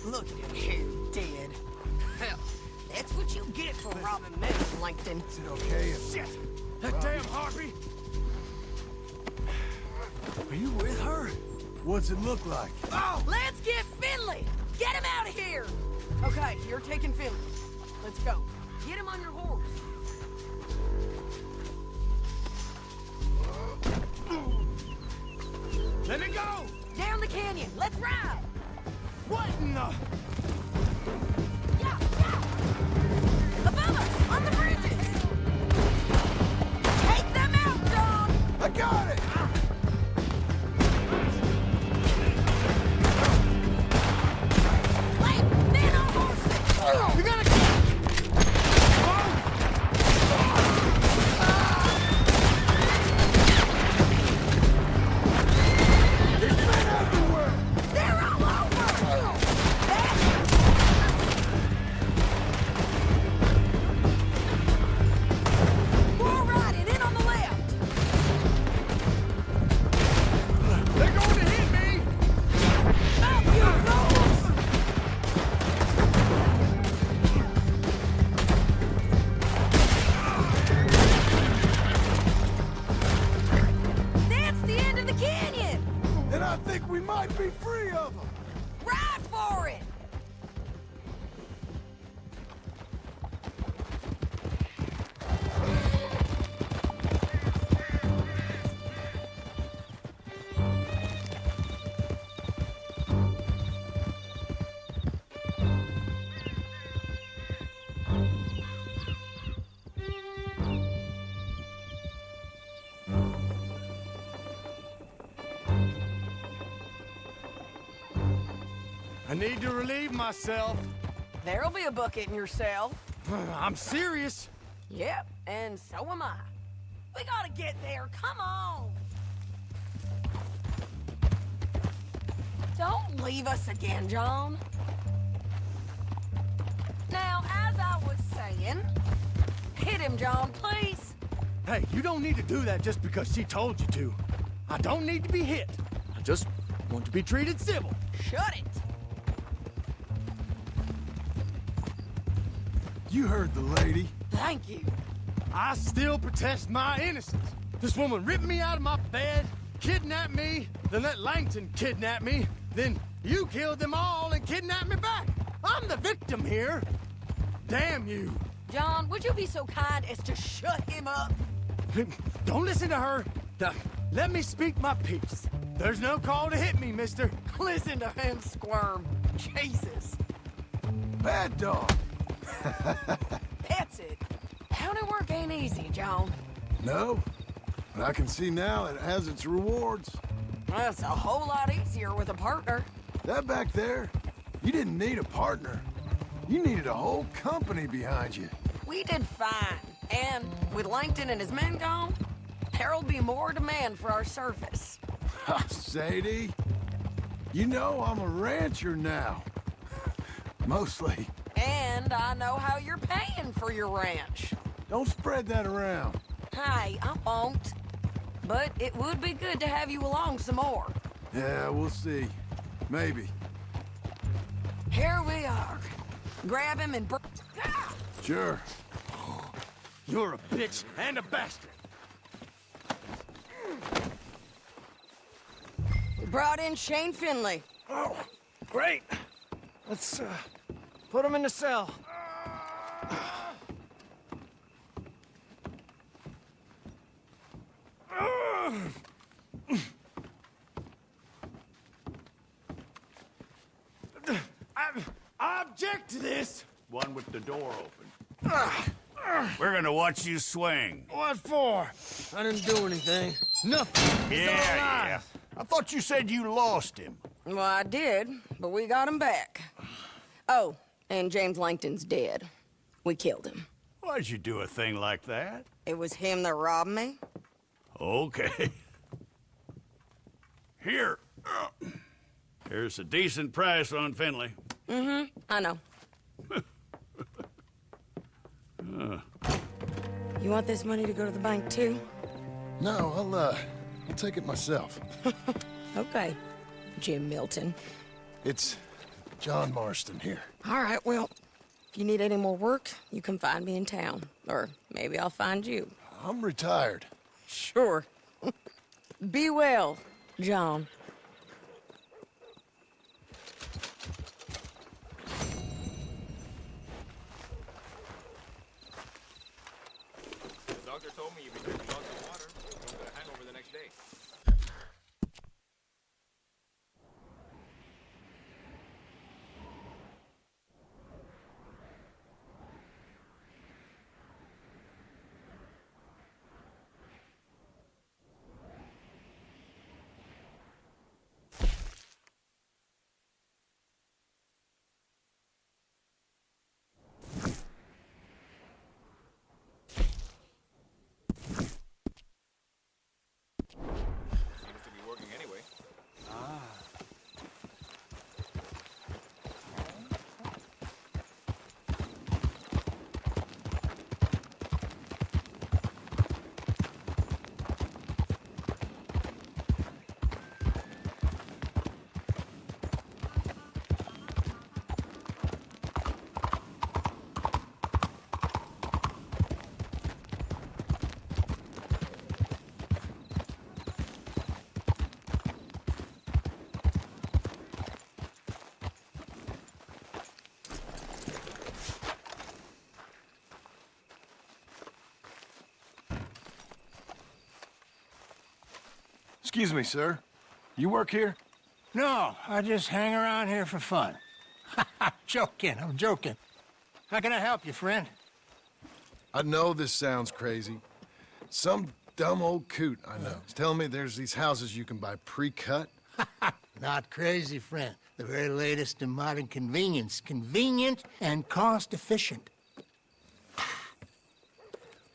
Look at him here, dead. Hell, that's what you get for robbing me, Langton. Is it okay if... Shit! That damn harpy! Are you with her? What's it look like? Oh! Let's get Finley! Get him out of here! Okay, you're taking Finley. Let's go. Get him on your horse. Let me go! Down the canyon. Let's ride! What in the... Yeah, yeah! Above us! On the bridges! Take them out, John! I got it! Wait! Men on horses! You gotta... They're all over! More riding, in on the left! They're going to hit me! Stop, you fools! That's the end of the canyon! And I think we might be free of them. Ride for it! I need to relieve myself. There'll be a bucket in your cell. I'm serious. Yep, and so am I. We gotta get there, come on! Don't leave us again, John. Now, as I was saying, hit him, John, please. Hey, you don't need to do that just because she told you to. I don't need to be hit. I just want to be treated civil. Shut it! You heard the lady. Thank you. I still protest my innocence. This woman ripped me out of my bed, kidnapped me, then let Langton kidnap me, then you killed them all and kidnapped me back. I'm the victim here. Damn you. John, would you be so kind as to shut him up? Don't listen to her. Now, let me speak my piece. There's no call to hit me, mister. Listen to him squirm. Jesus. Bad dog. That's it. County work ain't easy, John. No, but I can see now it has its rewards. That's a whole lot easier with a partner. That back there, you didn't need a partner. You needed a whole company behind you. We did fine. And with Langton and his men gone, there'll be more demand for our service. Sadie, you know I'm a rancher now. Mostly. And I know how you're paying for your ranch. Don't spread that around. Hey, I won't. But it would be good to have you along some more. Yeah, we'll see. Maybe. Here we are. Grab him and Sure. You're a bitch and a bastard. We brought in Shane Finley. Oh, great. Let's, put him in the cell. I object to this. One with the door open. We're gonna watch you swing. What for? I didn't do anything. Nothing. Yeah. I thought you said you lost him. Well, I did, but we got him back. Oh, and James Langton's dead. We killed him. Why'd you do a thing like that? It was him that robbed me. Okay. Here. Here's a decent price on Finley. Mm-hmm, I know. You want this money to go to the bank, too? No, I'll take it myself. Okay, Jim Milton. It's John Marston here. All right, well, if you need any more work, you can find me in town. Or maybe I'll find you. I'm retired. Sure. Be well, John. The doctor told me you'd be drinking lots of water. Don't get a hangover the next day. Seems to be working anyway. Excuse me, sir. You work here? No, I just hang around here for fun. I'm joking. How can I help you, friend? I know this sounds crazy. Some dumb old coot I know is telling me there's these houses you can buy pre-cut. Not crazy, friend. The very latest in modern convenience. Convenient and cost-efficient.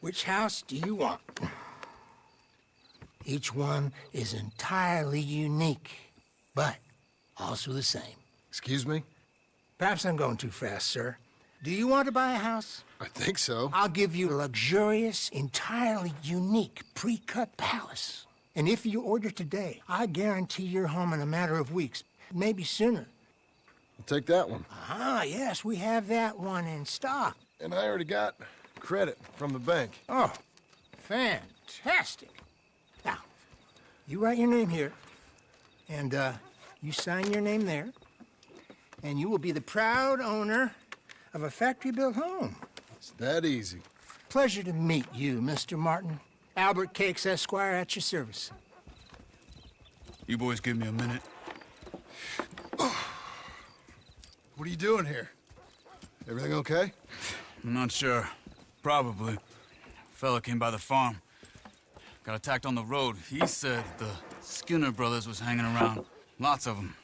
Which house do you want? Each one is entirely unique, but also the same. Excuse me? Perhaps I'm going too fast, sir. Do you want to buy a house? I think so. I'll give you a luxurious, entirely unique, pre-cut palace. And if you order today, I guarantee you're home in a matter of weeks, maybe sooner. I'll take that one. Ah, yes, we have that one in stock. And I already got credit from the bank. Oh, fantastic. Now, you write your name here, and you sign your name there, and you will be the proud owner of a factory-built home. It's that easy. Pleasure to meet you, Mr. Martin. Albert Cakes, Esquire, at your service. You boys give me a minute. What are you doing here? Everything okay? I'm not sure. Probably. Fella came by the farm. Got attacked on the road. He said the Skinner brothers was hanging around. Lots of them.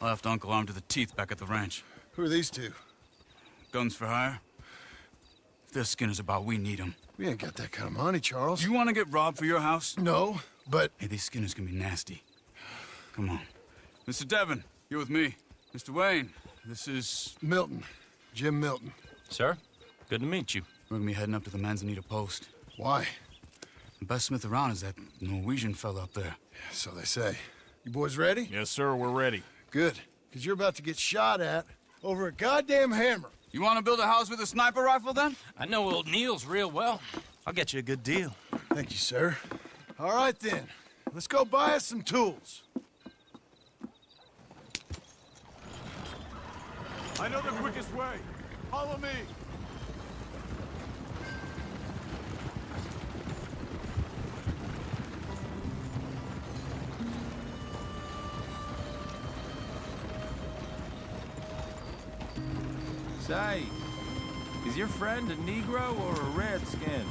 I left Uncle armed to the teeth back at the ranch. Who are these two? Guns for hire. If they're Skinner's about, we need them. We ain't got that kind of money, Charles. You want to get robbed for your house? No, but... Hey, these Skinners can be nasty. Come on. Mr. Devon, you're with me. Mr. Wayne, this is... Milton. Jim Milton. Sir, good to meet you. We're gonna be heading up to the Manzanita post. Why? The best smith around is that Norwegian fella up there. So they say. You boys ready? Yes, sir, we're ready. Good, because you're about to get shot at over a goddamn hammer. You want to build a house with a sniper rifle, then? I know old Neil's real well. I'll get you a good deal. Thank you, sir. All right, then. Let's go buy us some tools. I know the quickest way. Follow me. Say, is your friend a Negro or a Redskin?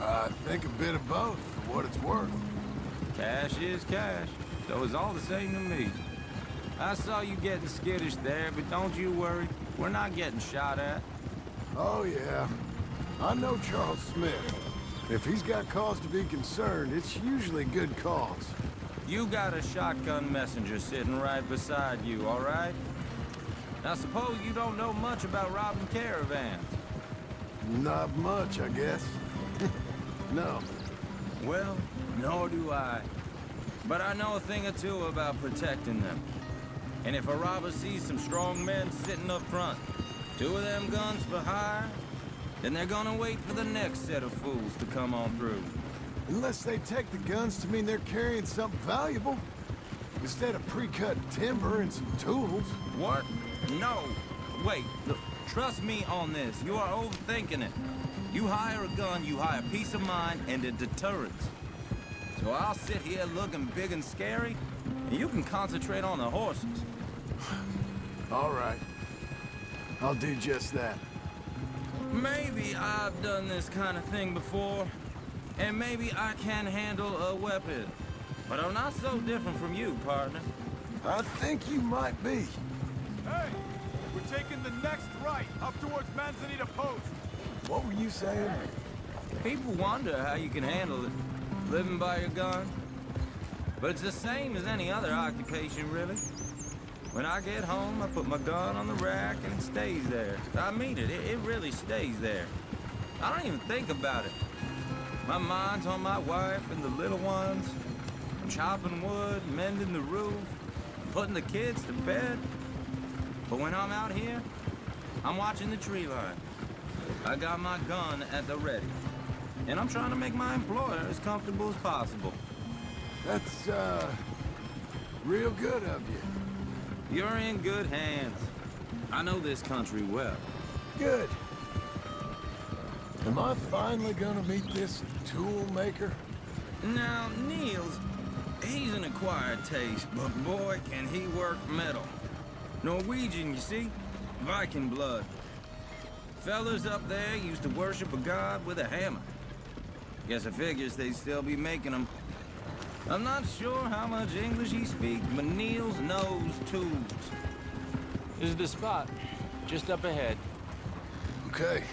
I think a bit of both, for what it's worth. Cash is cash, so it's all the same to me. I saw you getting skittish there, but don't you worry. We're not getting shot at. Oh, yeah. I know Charles Smith. If he's got cause to be concerned, it's usually good cause. You got a shotgun messenger sitting right beside you, all right? Now, suppose you don't know much about robbing caravans. Not much, I guess. No. Well, nor do I. But I know a thing or two about protecting them. And if a robber sees some strong men sitting up front, 2 of them guns for hire, then they're gonna wait for the next set of fools to come on through. Unless they take the guns to mean they're carrying something valuable. Instead of pre-cut timber and some tools. What? No. Wait, look, trust me on this. You are overthinking it. You hire a gun, you hire peace of mind and a deterrence. So I'll sit here looking big and scary, and you can concentrate on the horses. All right. I'll do just that. Maybe I've done this kind of thing before, and maybe I can handle a weapon. But I'm not so different from you, partner. I think you might be. Hey! We're taking the next right, up towards Manzanita Post. What were you saying? People wonder how you can handle it, living by your gun. But it's the same as any other occupation, really. When I get home, I put my gun on the rack and it stays there. I mean it, it really stays there. I don't even think about it. My mind's on my wife and the little ones. I'm chopping wood, mending the roof, putting the kids to bed. But when I'm out here, I'm watching the tree line. I got my gun at the ready. And I'm trying to make my employer as comfortable as possible. That's, real good of you. You're in good hands. I know this country well. Good. Am I finally gonna meet this tool maker? Now, Niels, he's an acquired taste, but boy, can he work metal. Norwegian, you see? Viking blood. Fellas up there used to worship a god with a hammer. Guess I figures they'd still be making them. I'm not sure how much English he speaks, but Niels knows tools. This is the spot, just up ahead. Okay.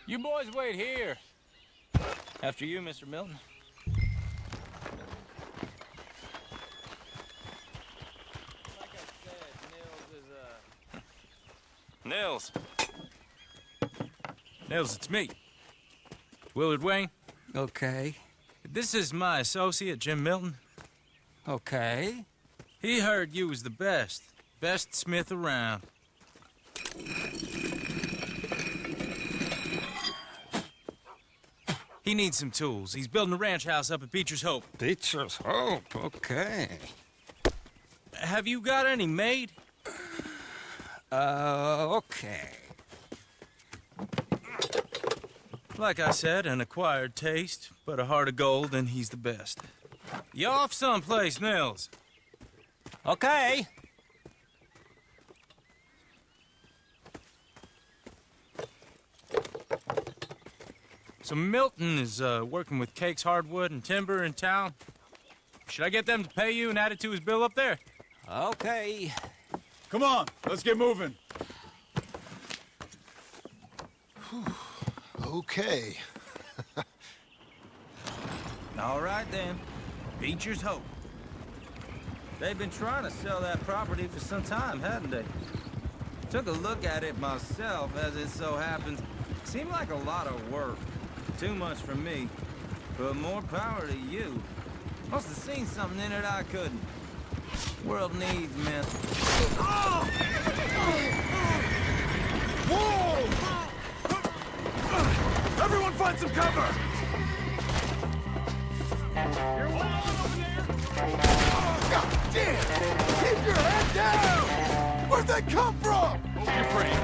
You boys wait here. After you, Mr. Milton. Like I said, Niels is, Nils, it's me. Willard Wayne. Okay. This is my associate, Jim Milton. Okay. He heard you was the best smith around. He needs some tools. He's building a ranch house up at Beecher's Hope. Beecher's Hope, okay. Have you got any made? Okay. Like I said, an acquired taste, but a heart of gold, and he's the best. You off someplace, Nils? Okay. So Milton is working with Cake's Hardwood and Timber in town. Should I get them to pay you and add it to his bill up there? Okay. Come on, let's get moving. Okay. all right then. Beecher's Hope. They've been trying to sell that property for some time, hadn't they? Took a look at it myself, as it so happens. Seemed like a lot of work. Too much for me. But more power to you. Must have seen something in it I couldn't. World needs men. Whoa! Everyone find some cover! God damn! Keep your head down! Where'd they come from? You're free.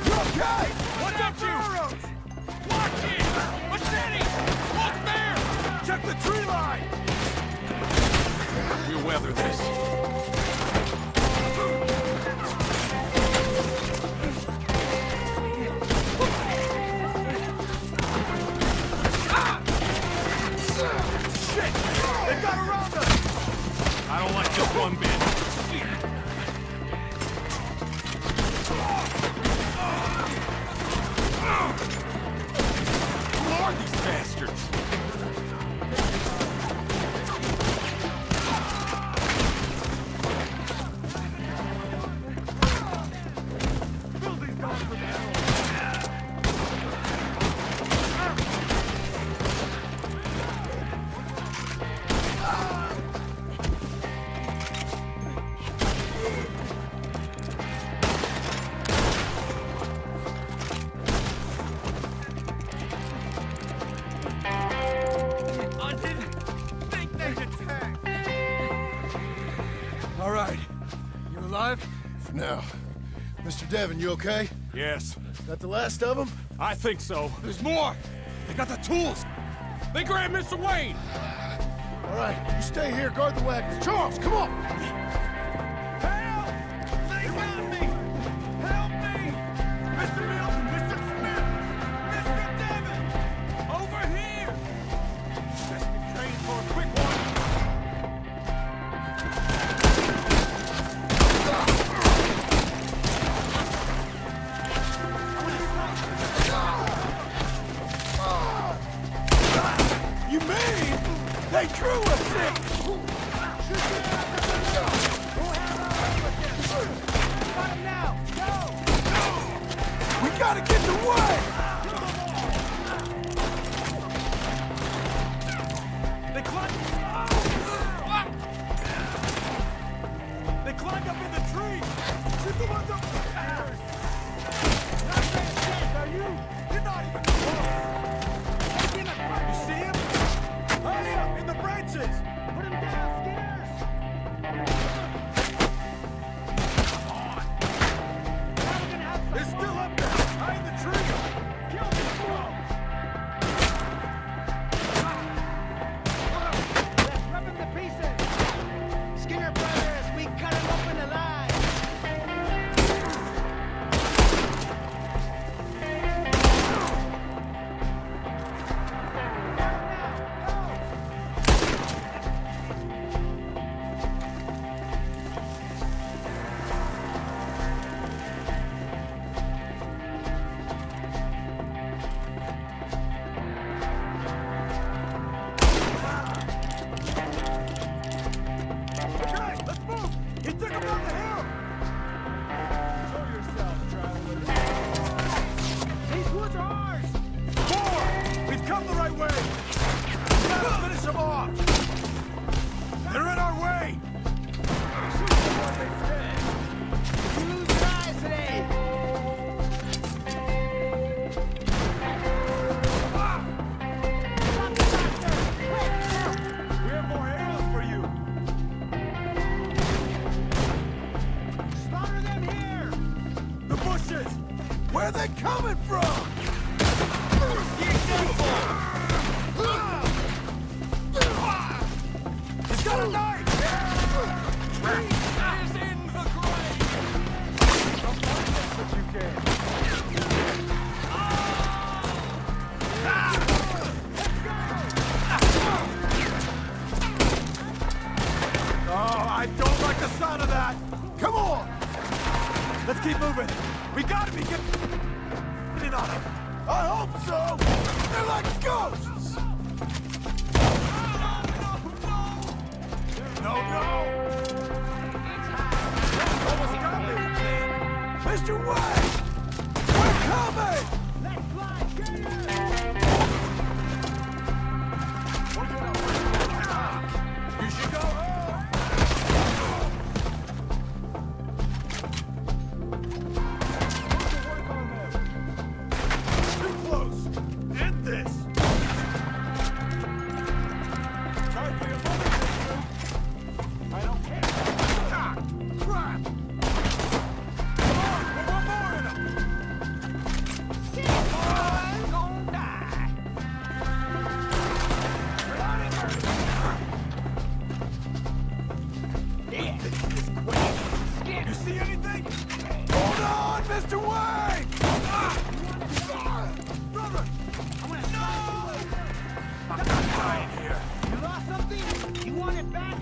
You okay? What's up, you? Watch it! Machete! Look there! Check the tree line! We'll weather this. Shit! They got around us! I don't like this one bit. Who are these bastards? Fill these guns with ammo. alive? No. Mr. Devon, you okay? Yes. That the last of them? I think so. There's more! They got the tools! They grabbed Mr. Wayne! All right, you stay here, guard the wagons. Charles, come on! Help! They got me! Help me! Mr. Milton! Mr. Smith! Mr. Devon! Over here! Just be trained for a quick one! You mean they drew us in? We gotta get the way! They climbed up in the tree! Shoot the ones up the stairs! Not paying attention, are you? You're not even close! You see him? Hurry up, in the branches! Put him down, Skinners! Come on! They're still up there, behind the tree! Kill these fools! Let's rip him to pieces! Skinner brothers, we cut him open alive! Okay, let's move! He took him down the hill! Show yourselves, travelers. These woods are ours! More! We've come the right way! We gotta finish them off! They're in our way! Shoot them while they stand! You lose your eyes today! Ah! Stop the doctor! Quick! We have more arrows for you! Slaughter them here! The bushes! Where are they coming from? He's got a knife! He is in the grave! Don't find us, but you can. Oh, I don't like the sound of that! Come on! Let's keep moving! We gotta be getting on them! I hope so! They're like ghosts! No, no! Almost got me! Mr. Wayne! We're coming! Let's fly! You should go home! Too close! End this! Time for your mother, sister! I don't care! Ah! Crap! Come on! Put one more in him! Boy's gonna die! Bloody murder! Yeah, this is quick! You see anything? Hold on, Mr. Wayne! Brother! No! I'm not dying here! You lost something? You want it back?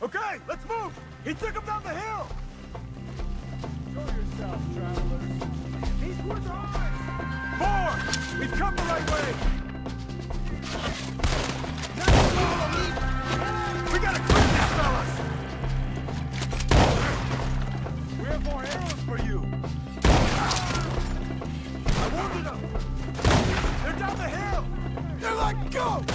Okay, let's move! He took him down the hill! Show yourself, travelers. These woods are ours! More! We've come the right way! We gotta quit this, fellas! We have more arrows for you! I wounded them! They're down the hill! They're like ghosts!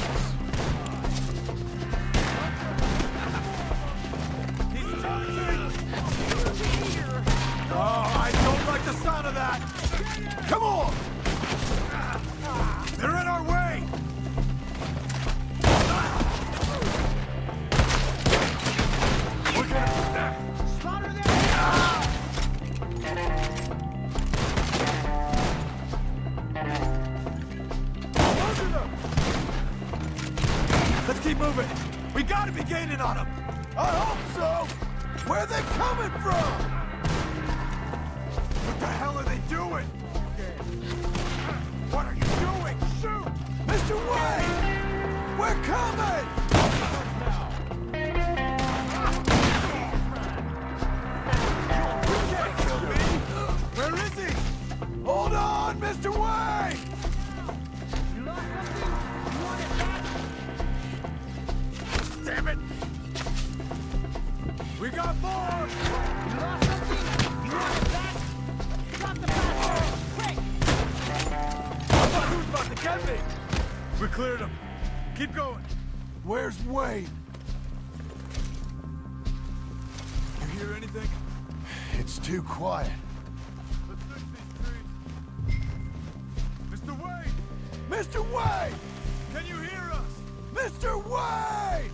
them! Let's keep moving. We gotta be gaining on them. I hope so! Where are they coming from? What the hell are they doing? What are you doing? Shoot! Mr. Wayne! We're coming! You can't kill me! Where is he? Hold on, Mr. Wayne! You lost something? You want it back? Damn it! We got more! You lost something? You want it back? Drop the bastard! Quick! I thought he was about to get me! We cleared him. Keep going. Where's Wayne? You hear anything? It's too quiet. Let's fix these trees. Mr. Wayne! Mr. Wayne! Can you hear us? Mr. Wayne!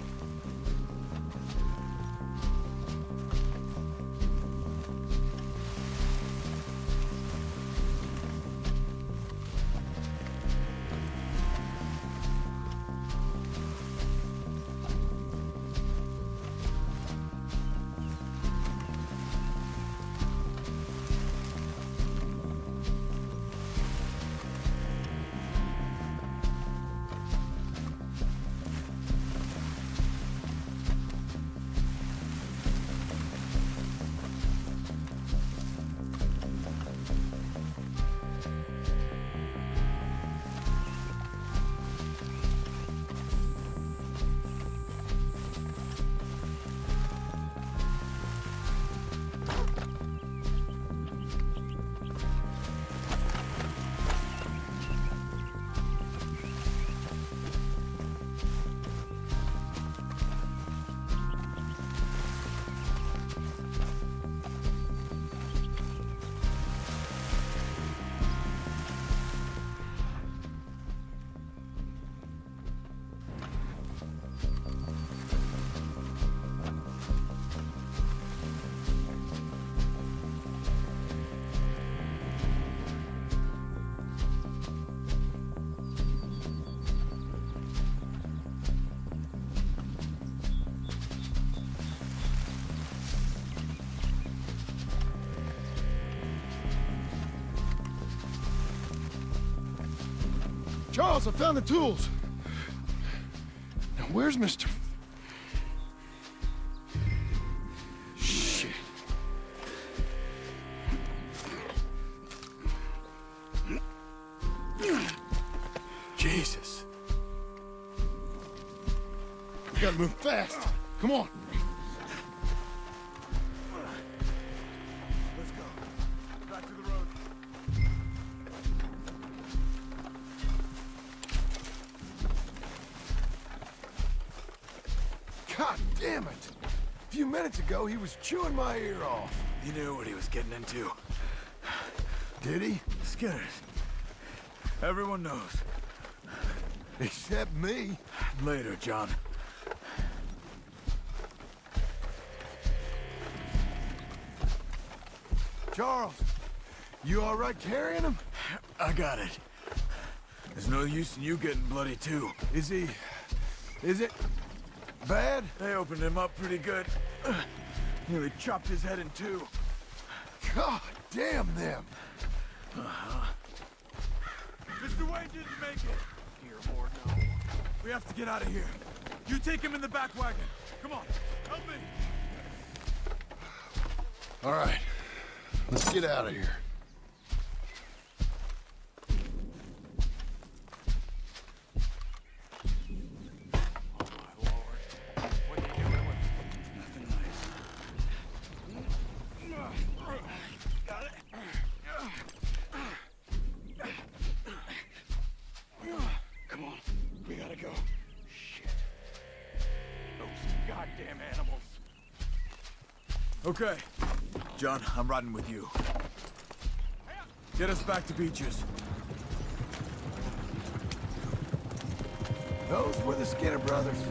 Charles, I found the tools. Now, where's Mr. Shit. Jesus. We gotta move fast. Come on. Let's go. Back to the road. God damn it! A few minutes ago, he was chewing my ear off. He knew what he was getting into. Did he? Skinners. Everyone knows. Except me. Later, John. Charles, you all right carrying him? I got it. There's no use in you getting bloody, too. Is it bad? They opened him up pretty good. Nearly chopped his head in two. God damn them! Mr. Wayne didn't make it. Dear Lord, no. We have to get out of here. You take him in the back wagon. Come on, help me. All right, let's get out of here. Come on, we gotta go. Shit. Those goddamn animals. Okay. John, I'm riding with you. Get us back to Beaches. Those were the Skinner brothers.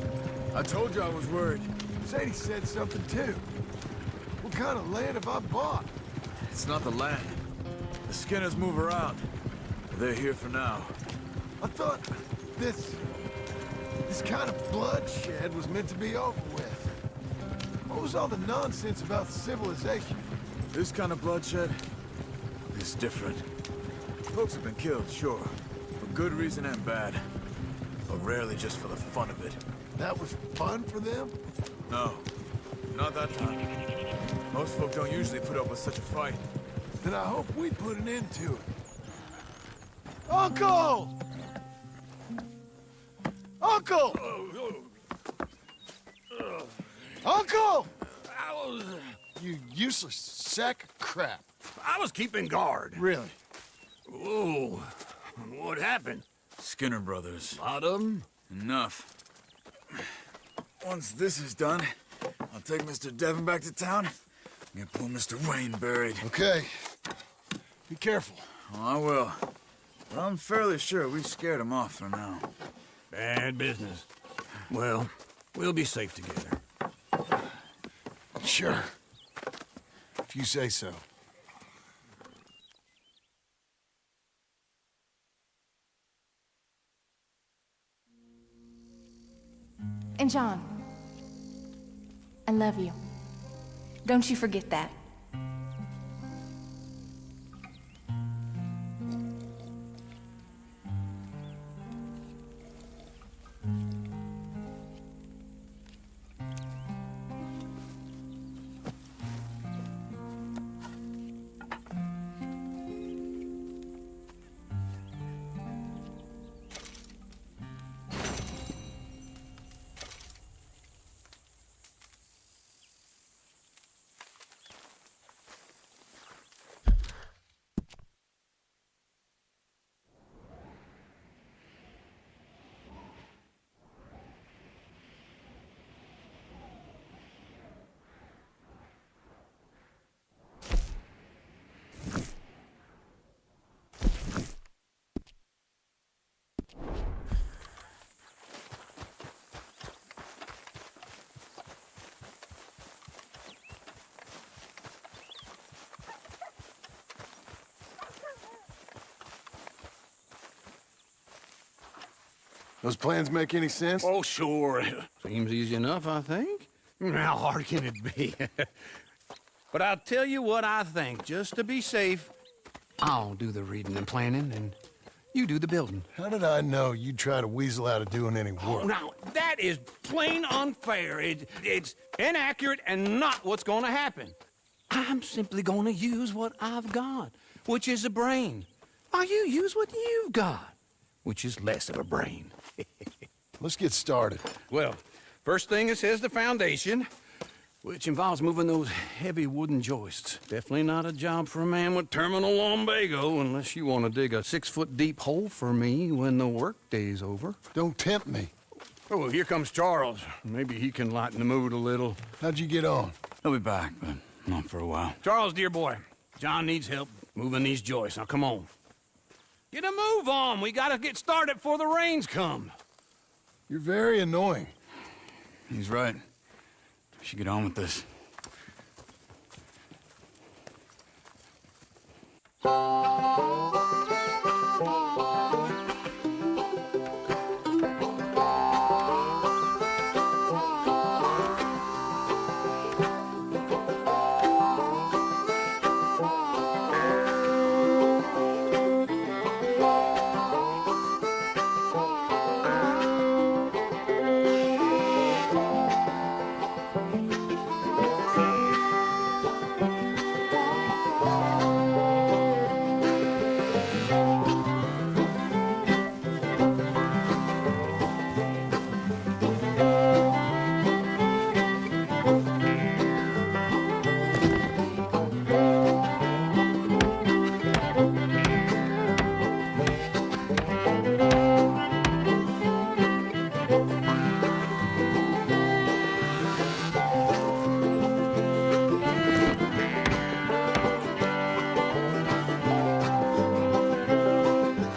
I told you I was worried. Sadie said something too. What kind of land have I bought? It's not the land. The Skinners move around. They're here for now. I thought This kind of bloodshed was meant to be over with. What was all the nonsense about civilization? This kind of bloodshed is different. Folks have been killed, sure. For good reason and bad. But rarely just for the fun of it. That was fun for them? No. Not that time. Most folk don't usually put up with such a fight. Then I hope we put an end to it. Uncle! Uncle! Uncle! You useless sack of crap. I was keeping guard. Really? Whoa. What happened? Skinner brothers. A lot of them? Enough. Once this is done, I'll take Mr. Devon back to town and get poor Mr. Wayne buried. Okay. Be careful. Oh, I will. But I'm fairly sure we scared him off for now. Bad business. Well, we'll be safe together. Sure. If you say so. And John, I love you. Don't you forget that. Those plans make any sense? Oh, sure. Seems easy enough, I think. How hard can it be? But I'll tell you what I think. Just to be safe, I'll do the reading and planning, and you do the building. How did I know you'd try to weasel out of doing any work? Oh, now, that is plain unfair. It's inaccurate and not what's going to happen. I'm simply going to use what I've got, which is a brain. While you use what you've got, which is less of a brain. Let's get started. Well, first thing it says the foundation, which involves moving those heavy wooden joists. Definitely not a job for a man with terminal lumbago, unless you want to dig a 6-foot deep hole for me when the workday's over. Don't tempt me. Oh, here comes Charles. Maybe he can lighten the mood a little. How'd you get on? He'll be back, but not for a while. Charles, dear boy, John needs help moving these joists. Now, come on. Get a move on. We gotta get started before the rains come. You're very annoying. He's right. We should get on with this.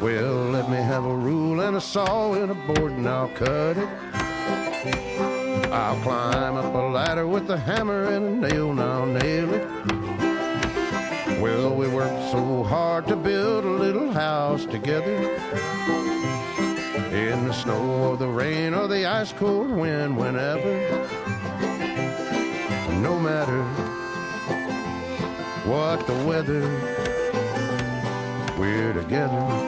Well, let me have a rule and a saw and a board and I'll cut it. I'll climb up a ladder with a hammer and a nail and I'll nail it. Well, we worked so hard to build a little house together. In the snow or the rain or the ice cold wind, whenever, no matter what the weather, we're together.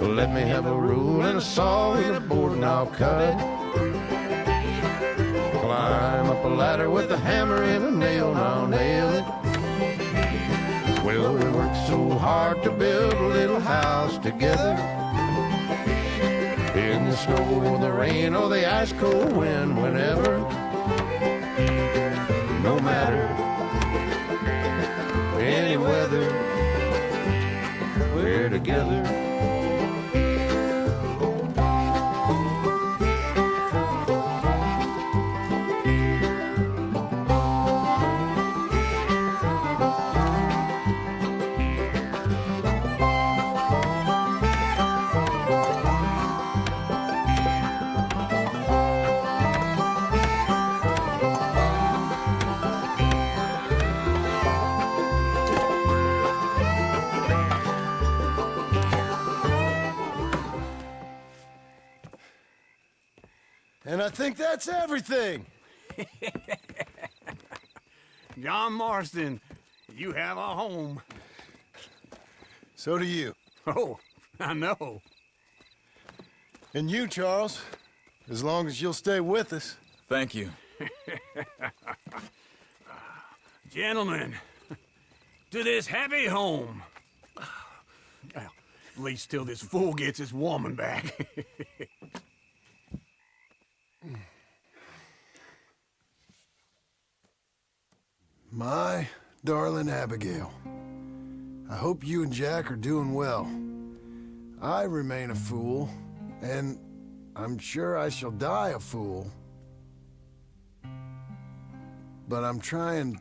Let me have a rule and a saw and a board and I'll cut it. Climb up a ladder with a hammer and a nail and I'll nail it. Well, we worked so hard to build a little house together. In the snow or the rain or the ice cold wind, whenever, no matter any weather, we're together. And I think that's everything. John Marston, you have a home. So do you. Oh, I know. And you, Charles, as long as you'll stay with us. Thank you. Gentlemen, to this happy home. Well, at least till this fool gets his woman back. My darling Abigail, I hope you and Jack are doing well. I remain a fool, and I'm sure I shall die a fool. But I'm trying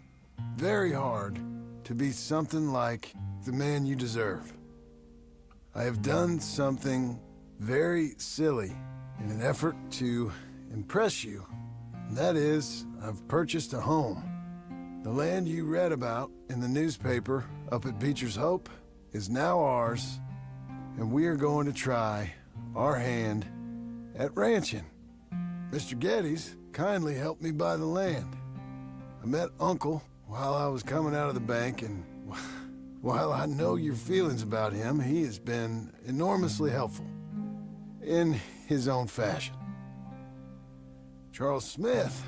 very hard to be something like the man you deserve. I have done something very silly in an effort to impress you. And that is, I've purchased a home. The land you read about in the newspaper up at Beecher's Hope is now ours, and we are going to try our hand at ranching. Mr. Geddes kindly helped me buy the land. I met Uncle while I was coming out of the bank, and while I know your feelings about him, he has been enormously helpful in his own fashion. Charles Smith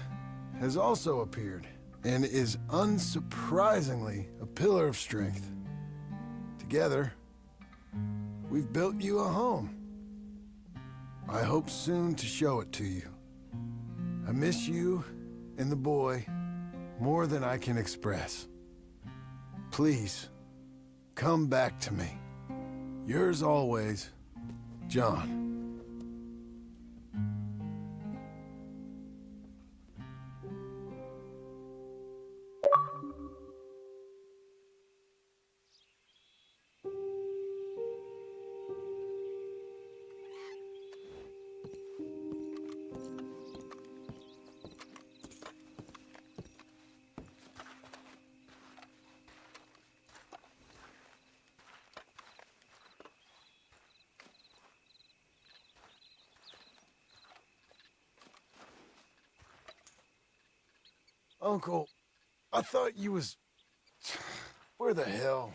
has also appeared and is unsurprisingly a pillar of strength. Together, we've built you a home. I hope soon to show it to you. I miss you and the boy more than I can express. Please, come back to me. Yours always, John. Uncle, I thought you was... Where the hell